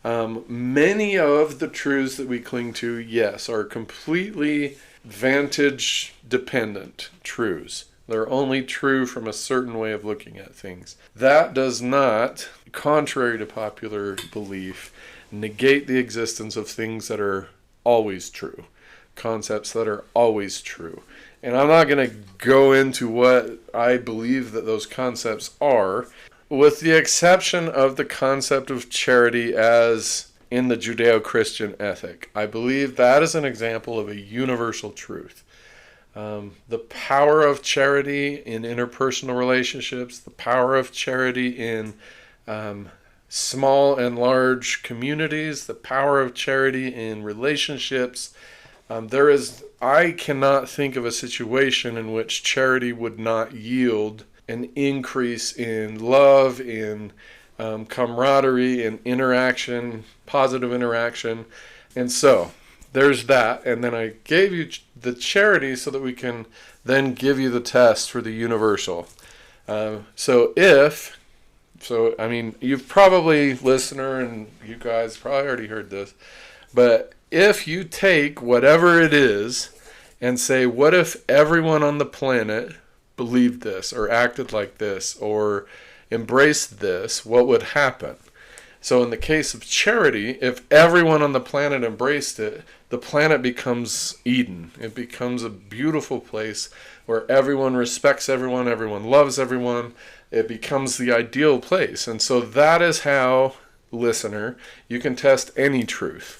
[SPEAKER 3] Many of the truths that we cling to, yes, are completely vantage dependent truths. They're only true from a certain way of looking at things. That does not, contrary to popular belief, negate the existence of things that are always true. Concepts that are always true. And I'm not going to go into what I believe that those concepts are, with the exception of the concept of charity as in the Judeo-Christian ethic. I believe that is an example of a universal truth. The power of charity in interpersonal relationships, the power of charity in small and large communities, the power of charity in relationships. I cannot think of a situation in which charity would not yield an increase in love, in camaraderie, in interaction, positive interaction. And so, there's that. And then I gave you the charity so that we can then give you the test for the universal. You've probably, listener, and you guys probably already heard this, but if you take whatever it is and say, what if everyone on the planet believed this or acted like this or embraced this, what would happen? So in the case of charity, if everyone on the planet embraced it, the planet becomes Eden. It becomes a beautiful place where everyone respects everyone, everyone loves everyone. It becomes the ideal place. And so that is how, listener, you can test any truth.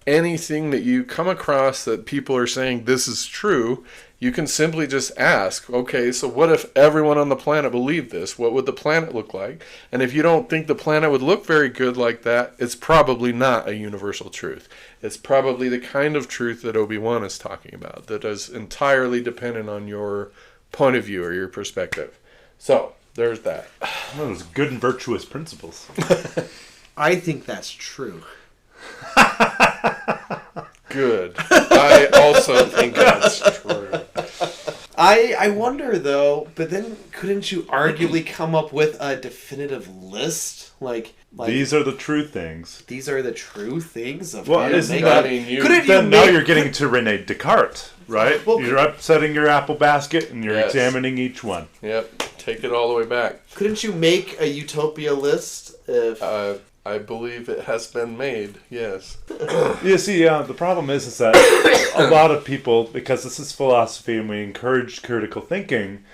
[SPEAKER 3] Anything that you come across that people are saying this is true, you can simply just ask, okay, so what if everyone on the planet believed this? What would the planet look like? And if you don't think the planet would look very good like that, it's probably not a universal truth. It's probably the kind of truth that Obi-Wan is talking about, that is entirely dependent on your point of view or your perspective. So, there's that.
[SPEAKER 4] Well, those good and virtuous principles.
[SPEAKER 2] I think that's true.
[SPEAKER 3] Good. I also think that's true.
[SPEAKER 2] I wonder, though, but then couldn't you arguably come up with a definitive list? Like
[SPEAKER 4] these are the true things.
[SPEAKER 2] These are the true things of
[SPEAKER 4] well, isn't that, now you're getting to Rene Descartes, right? Well, you're upsetting your apple basket and you're examining each one.
[SPEAKER 3] Yep. Take it all the way back.
[SPEAKER 2] Couldn't you make a utopia list if...
[SPEAKER 3] I believe it has been made, yes.
[SPEAKER 4] You see, the problem is that a lot of people, because this is philosophy and we encourage critical thinking,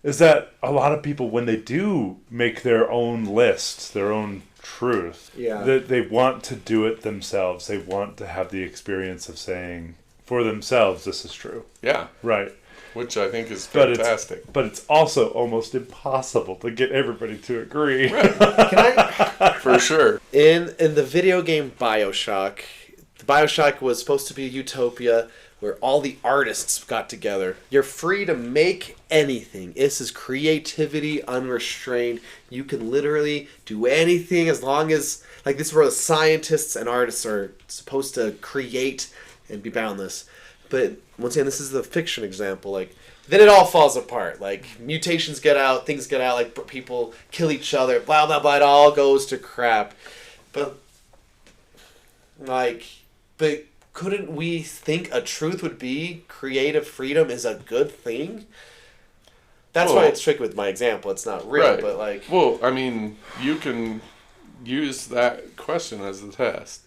[SPEAKER 4] is that a lot of people, when they do make their own lists, their own truth, that they want to do it themselves. They want to have the experience of saying, for themselves, this is true.
[SPEAKER 3] Yeah.
[SPEAKER 4] Right.
[SPEAKER 3] Which I think is fantastic.
[SPEAKER 4] But it's also almost impossible to get everybody to agree.
[SPEAKER 3] Right.
[SPEAKER 2] Can I?
[SPEAKER 3] For sure.
[SPEAKER 2] In the video game BioShock, the BioShock was supposed to be a utopia where all the artists got together. You're free to make anything. This is creativity unrestrained. You can literally do anything as long as... Like, this is where the scientists and artists are supposed to create and be boundless. But once again, this is the fiction example. Like, then it all falls apart. Like, mutations get out, things get out, like, people kill each other, blah, blah, blah, it all goes to crap. But couldn't we think a truth would be creative freedom is a good thing? That's why it's tricky with my example. It's not real, but like...
[SPEAKER 3] Well, I mean, you can use that question as the test.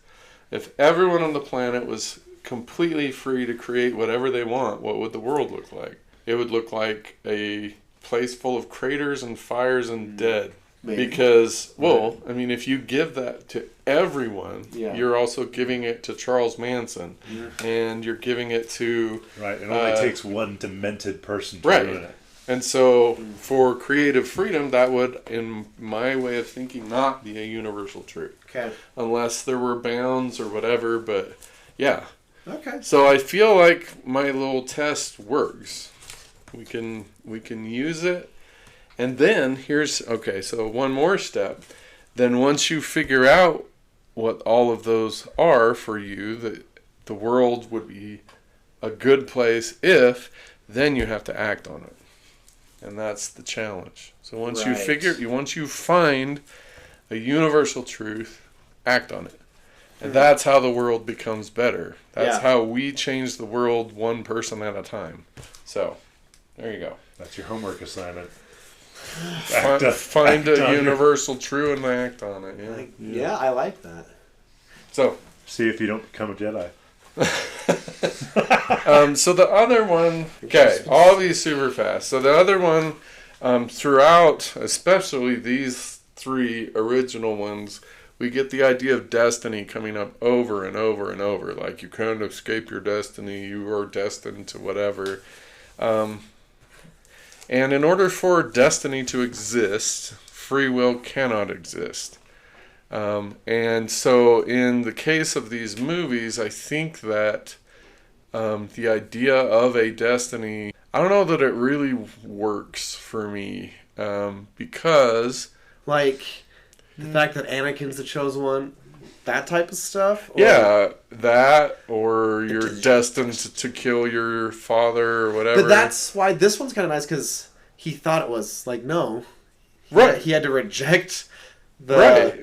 [SPEAKER 3] If everyone on the planet was completely free to create whatever they want, what would the world look like? It would look like a place full of craters and fires and dead.
[SPEAKER 2] Maybe.
[SPEAKER 3] Because, well, I mean, if you give that to everyone,
[SPEAKER 2] Yeah.
[SPEAKER 3] you're also giving it to Charles Manson, and you're giving it to...
[SPEAKER 4] Right, it only takes one demented person to
[SPEAKER 3] Right.
[SPEAKER 4] ruin it.
[SPEAKER 3] And so, for creative freedom, that would, in my way of thinking, not be a universal truth.
[SPEAKER 2] Okay.
[SPEAKER 3] Unless there were bounds or whatever, but yeah.
[SPEAKER 2] Okay.
[SPEAKER 3] So I feel like my little test works. We can use it. And then, so one more step. Then once you figure out what all of those are for you, the world would be a good place if, then you have to act on it. And that's the challenge. So once you find a universal truth, act on it. And that's how the world becomes better. That's how we change the world one person at a time. So, there you go.
[SPEAKER 4] That's your homework assignment.
[SPEAKER 3] Find a universal truth and act on it.
[SPEAKER 2] Yeah, I like that.
[SPEAKER 3] So,
[SPEAKER 4] see if you don't become a Jedi.
[SPEAKER 3] So the other one, all these super fast. So the other one, throughout, especially these three original ones, we get the idea of destiny coming up over and over and over. Like, you can't escape your destiny, you are destined to whatever. And in order for destiny to exist, free will cannot exist. And so in the case of these movies, I think that the idea of a destiny, I don't know that it really works for me, because...
[SPEAKER 2] Like, the fact that Anakin's the chosen one, that type of stuff? Or...
[SPEAKER 3] Yeah, that, or you're destined to kill your father or whatever.
[SPEAKER 2] But that's why this one's kind of nice, because he thought it was, like, no.
[SPEAKER 3] Right.
[SPEAKER 2] He had to reject the...
[SPEAKER 3] Right.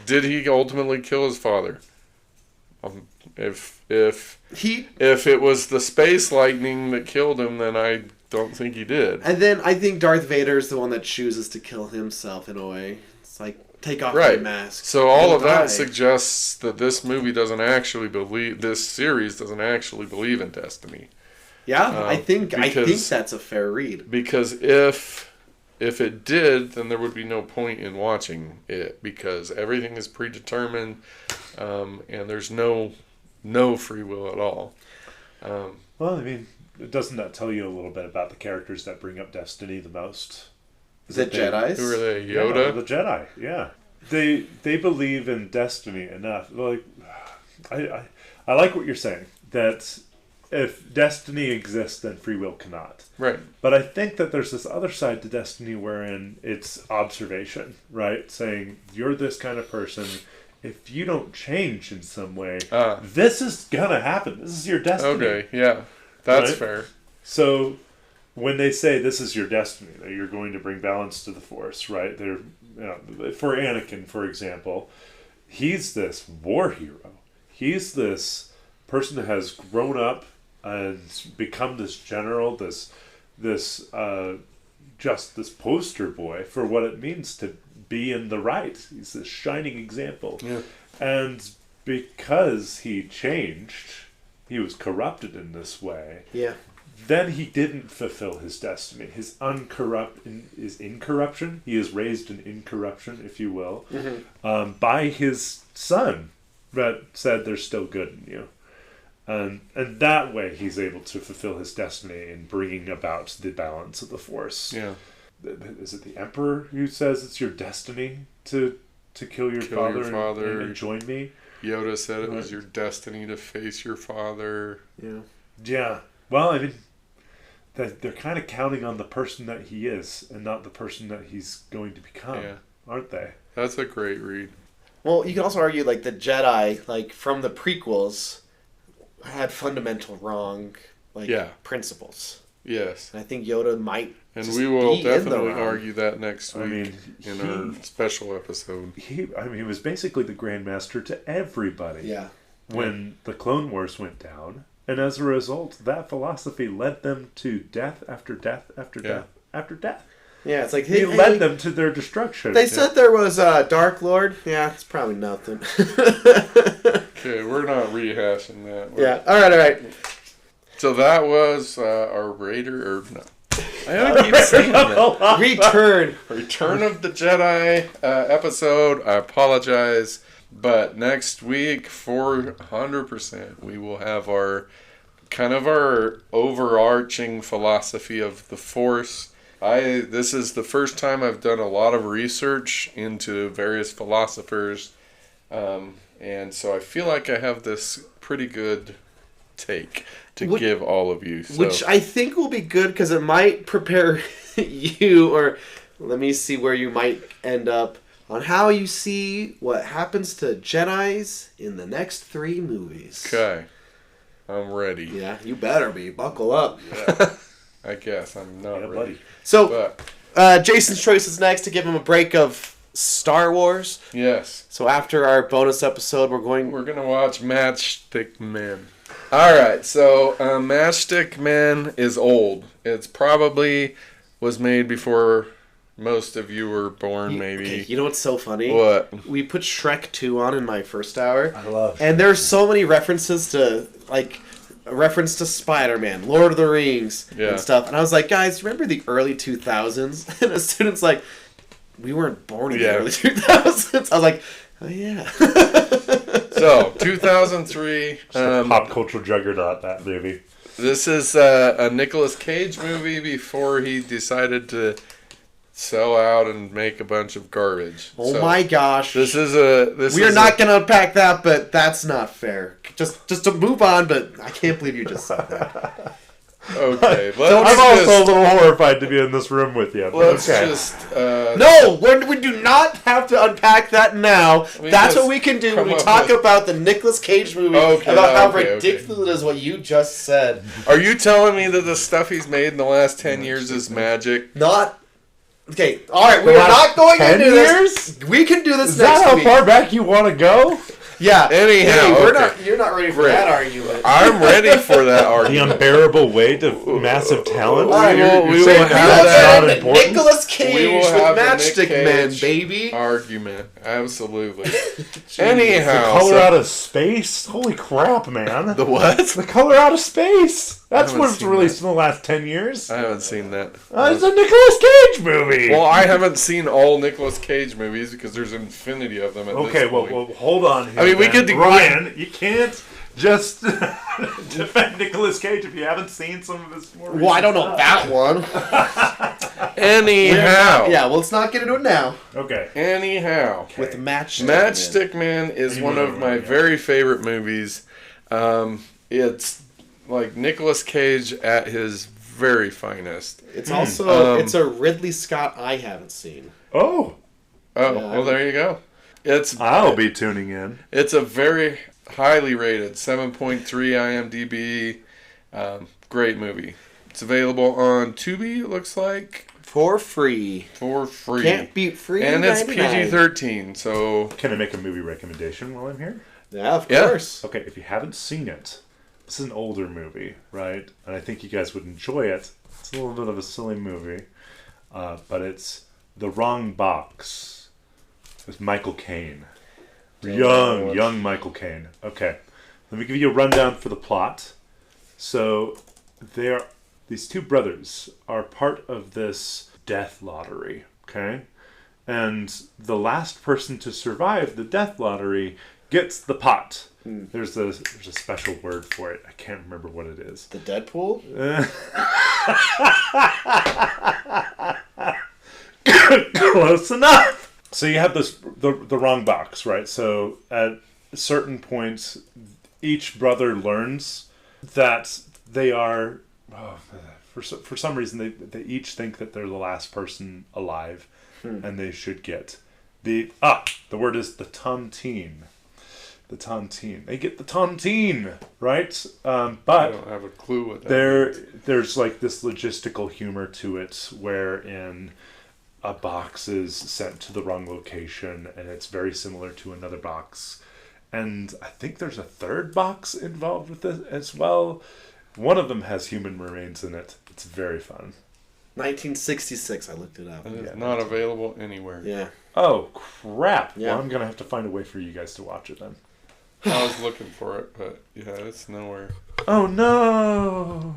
[SPEAKER 3] Did he ultimately kill his father? If it was the space lightning that killed him, then I don't think he did.
[SPEAKER 2] And then I think Darth Vader's the one that chooses to kill himself in a way. It's like, take off your mask.
[SPEAKER 3] So all of that suggests that this series doesn't actually believe in destiny.
[SPEAKER 2] Yeah, I think that's a fair read.
[SPEAKER 3] Because if it did, then there would be no point in watching it, because everything is predetermined, and there's no free will at all.
[SPEAKER 4] Well, I mean, doesn't that tell you a little bit about the characters that bring up destiny the most?
[SPEAKER 2] Is it Jedis?
[SPEAKER 3] Who are they? Yoda?
[SPEAKER 4] Yeah, the Jedi, yeah. They believe in destiny enough. Like, I like what you're saying, that if destiny exists, then free will cannot.
[SPEAKER 3] Right.
[SPEAKER 4] But I think that there's this other side to destiny wherein it's observation, right? Saying, you're this kind of person. If you don't change in some way, this is going to happen. This is your destiny.
[SPEAKER 3] Okay, yeah. That's
[SPEAKER 4] right?
[SPEAKER 3] fair.
[SPEAKER 4] So when they say this is your destiny, that you're going to bring balance to the Force, right? They're, for Anakin, for example, he's this war hero. He's this person that has grown up and become this general, this poster boy for what it means to be in the right. He's this shining example.
[SPEAKER 3] Yeah.
[SPEAKER 4] And because he changed, he was corrupted in this way.
[SPEAKER 2] Yeah.
[SPEAKER 4] Then he didn't fulfill his destiny. His is incorruption. He is raised in incorruption, if you will, by his son that said there's still good in you. And that way he's able to fulfill his destiny in bringing about the balance of the Force.
[SPEAKER 3] Yeah.
[SPEAKER 4] Is it the Emperor who says it's your destiny to kill your father and join me?
[SPEAKER 3] Yoda said it was your destiny to face your father.
[SPEAKER 2] Yeah.
[SPEAKER 4] Yeah. Well, I mean, they're kind of counting on the person that he is and not the person that he's going to become, aren't they?
[SPEAKER 3] That's a great read.
[SPEAKER 2] Well, you can also argue, like, the Jedi, like, from the prequels, had fundamental wrong, principles.
[SPEAKER 3] Yes.
[SPEAKER 2] And I think Yoda might.
[SPEAKER 3] And we will definitely argue that next week in our special episode.
[SPEAKER 4] He was basically the Grandmaster to everybody.
[SPEAKER 2] Yeah.
[SPEAKER 4] When the Clone Wars went down, and as a result, that philosophy led them to death after death after death after death.
[SPEAKER 2] Yeah, it's like
[SPEAKER 4] he led them to their destruction.
[SPEAKER 2] They said there was a Dark Lord. Yeah, it's probably nothing.
[SPEAKER 3] Okay, we're not rehashing that.
[SPEAKER 2] All right.
[SPEAKER 3] So that was our Raider, or no. I gotta keep saying that.
[SPEAKER 2] Return
[SPEAKER 3] of the Jedi episode. I apologize. But next week, 400%, we will have our overarching philosophy of the Force. This is the first time I've done a lot of research into various philosophers, and so I feel like I have this pretty good take to give all of you. So.
[SPEAKER 2] Which I think will be good because it might prepare you, or let me see where you might end up, on how you see what happens to Jedis in the next 3 movies.
[SPEAKER 3] Okay. I'm ready.
[SPEAKER 2] Yeah, you better be. Buckle up.
[SPEAKER 3] Yeah, I guess. I'm not ready.
[SPEAKER 4] Buddy.
[SPEAKER 2] So, Jason's choice is next to give him a break of Star Wars.
[SPEAKER 3] Yes.
[SPEAKER 2] So after our bonus episode, we're going
[SPEAKER 3] to watch Matchstick Men. Alright, so Matchstick Men is old. It's probably was made before most of you were born, maybe.
[SPEAKER 2] Okay, you know what's so funny?
[SPEAKER 3] What?
[SPEAKER 2] We put Shrek 2 on in my first hour.
[SPEAKER 4] I love
[SPEAKER 2] And there's so many references to, like, a reference to Spider-Man, Lord of the Rings, and stuff. And I was like, guys, remember the early 2000s? And a student's like, we weren't born in the early 2000s. I was like, oh, yeah.
[SPEAKER 3] So, 2003.
[SPEAKER 4] Pop culture juggernaut, that movie.
[SPEAKER 3] This is a Nicolas Cage movie before he decided to sell out and make a bunch of garbage.
[SPEAKER 2] Oh my gosh.
[SPEAKER 3] We are
[SPEAKER 2] not going to unpack that, but that's not fair. Just to move on, but I can't believe you just said that.
[SPEAKER 3] Okay.
[SPEAKER 4] I'm also a little horrified to be in this room with you.
[SPEAKER 3] Let's
[SPEAKER 4] okay.
[SPEAKER 3] just...
[SPEAKER 2] No, we do not have to unpack that now. That's what we can do when we talk about the Nicolas Cage movie, about how ridiculous it is what you just said.
[SPEAKER 3] Are you telling me that the stuff he's made in the last 10 years is magic?
[SPEAKER 2] Not... Okay, alright, we're not going into this. We can do this
[SPEAKER 4] Is
[SPEAKER 2] next
[SPEAKER 4] that how
[SPEAKER 2] week.
[SPEAKER 4] far back you want to go?
[SPEAKER 2] Yeah.
[SPEAKER 3] Anyhow,
[SPEAKER 2] you're not ready for that argument.
[SPEAKER 3] I'm ready for that
[SPEAKER 4] The
[SPEAKER 3] argument.
[SPEAKER 4] unbearable weight of massive talent?
[SPEAKER 3] We will
[SPEAKER 4] saying
[SPEAKER 3] have
[SPEAKER 4] that's
[SPEAKER 3] that.
[SPEAKER 4] not important?
[SPEAKER 2] Nicolas Cage
[SPEAKER 3] We will
[SPEAKER 2] with
[SPEAKER 3] have the
[SPEAKER 2] Matchstick
[SPEAKER 3] Nick
[SPEAKER 2] Men,
[SPEAKER 3] Cage
[SPEAKER 2] baby.
[SPEAKER 3] Argument. Absolutely.
[SPEAKER 4] The
[SPEAKER 3] Anyhow.
[SPEAKER 4] color out of space? Holy crap, man.
[SPEAKER 3] The what?
[SPEAKER 4] The color out of space. That's
[SPEAKER 3] haven't
[SPEAKER 4] what's
[SPEAKER 3] seen
[SPEAKER 4] released in the last 10 years.
[SPEAKER 3] I haven't seen that.
[SPEAKER 4] It's a Nicolas Cage movie.
[SPEAKER 3] Well, I haven't seen all Nicolas Cage movies because there's an infinity of them at
[SPEAKER 4] Okay,
[SPEAKER 3] this point.
[SPEAKER 4] well, hold on here.
[SPEAKER 3] I mean, we
[SPEAKER 4] then.
[SPEAKER 3] could...
[SPEAKER 4] Ryan, you can't just defend Nicolas Cage if you haven't seen some of his more
[SPEAKER 2] Well, I don't know that one.
[SPEAKER 3] Anyhow.
[SPEAKER 2] Yeah, well, let's not get into it now.
[SPEAKER 4] Okay.
[SPEAKER 3] Anyhow.
[SPEAKER 2] With
[SPEAKER 3] Matchstick Men is one of my very favorite movies. It's like Nicolas Cage at his very finest.
[SPEAKER 2] It's also it's a Ridley Scott I haven't seen.
[SPEAKER 4] Oh,
[SPEAKER 3] well, there you go.
[SPEAKER 4] I'll be tuning in.
[SPEAKER 3] It's a very highly rated 7.3 IMDb. Great movie. It's available on Tubi, it looks like.
[SPEAKER 2] For free. Can't beat free.
[SPEAKER 3] And it's
[SPEAKER 2] $99.
[SPEAKER 3] PG-13, so...
[SPEAKER 4] Can I make a movie recommendation while I'm here?
[SPEAKER 2] Yeah, of course.
[SPEAKER 4] Okay, if you haven't seen it, this is an older movie, right? And I think you guys would enjoy it. It's a little bit of a silly movie, but it's The Wrong Box with Michael Caine. Young Michael Caine. Okay, let me give you a rundown for the plot. So, these two brothers are part of this death lottery, okay? And the last person to survive the death lottery gets the pot. There's a special word for it. I can't remember what it is.
[SPEAKER 2] The Deadpool?
[SPEAKER 4] Close enough. So you have the wrong box, right? So at certain points, each brother learns that they are, for some reason, they each think that they're the last person alive, and they should get the word is the tontine. The tontine. They get the tontine, right? But
[SPEAKER 3] I don't have a clue what that
[SPEAKER 4] there's like this logistical humor to it, wherein a box is sent to the wrong location, and it's very similar to another box. And I think there's a third box involved with it as well. One of them has human remains in it. It's very fun.
[SPEAKER 2] 1966, I looked it up.
[SPEAKER 3] It's not available anywhere.
[SPEAKER 2] Yeah.
[SPEAKER 4] Oh, crap.
[SPEAKER 2] Yeah.
[SPEAKER 4] Well, I'm going to have to find a way for you guys to watch it then.
[SPEAKER 3] I was looking for it, but yeah, it's nowhere.
[SPEAKER 4] Oh, no.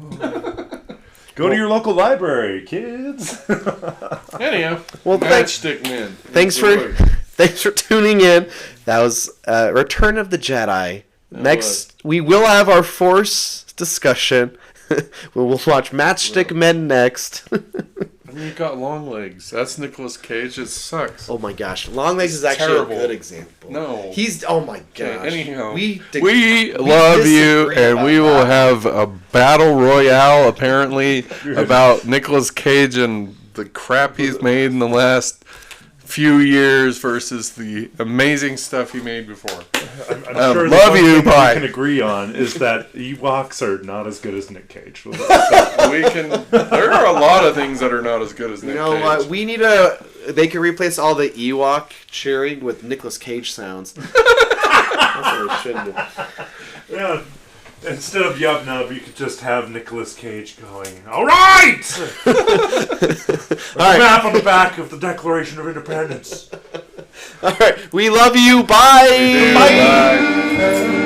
[SPEAKER 4] Go to your local library, kids.
[SPEAKER 3] Anyhow,
[SPEAKER 2] Well,
[SPEAKER 3] Matchstick Men.
[SPEAKER 2] Thanks for tuning in. That was Return of the Jedi. Next, we will have our Force discussion. We'll watch Matchstick Men next.
[SPEAKER 3] And you got Longlegs. That's Nicolas Cage. It sucks.
[SPEAKER 2] Oh my gosh, Longlegs is actually
[SPEAKER 3] terrible.
[SPEAKER 2] a good example.
[SPEAKER 3] No.
[SPEAKER 2] He's oh my gosh.
[SPEAKER 3] Anyhow,
[SPEAKER 2] we
[SPEAKER 3] love you,
[SPEAKER 2] disagree
[SPEAKER 3] and
[SPEAKER 2] about
[SPEAKER 3] we will
[SPEAKER 2] that.
[SPEAKER 3] have a battle royale apparently about Nicolas Cage and the crap he's made in the last few years versus the amazing stuff he made before.
[SPEAKER 4] I'm sure the
[SPEAKER 3] love
[SPEAKER 4] one
[SPEAKER 3] you,
[SPEAKER 4] thing that
[SPEAKER 3] bye.
[SPEAKER 4] we can agree on is that Ewoks are not as good as Nick Cage.
[SPEAKER 3] There are a lot of things that are not as good as Nick
[SPEAKER 2] You know
[SPEAKER 3] Cage.
[SPEAKER 2] what? We need they can replace all the Ewok cheering with Nicolas Cage sounds. That's what they should do.
[SPEAKER 4] Yeah. Instead of Yub Nub, you could just have Nicolas Cage going, "All right!" Map on the back of the Declaration of Independence.
[SPEAKER 2] All right. We love you. Bye.
[SPEAKER 3] Bye.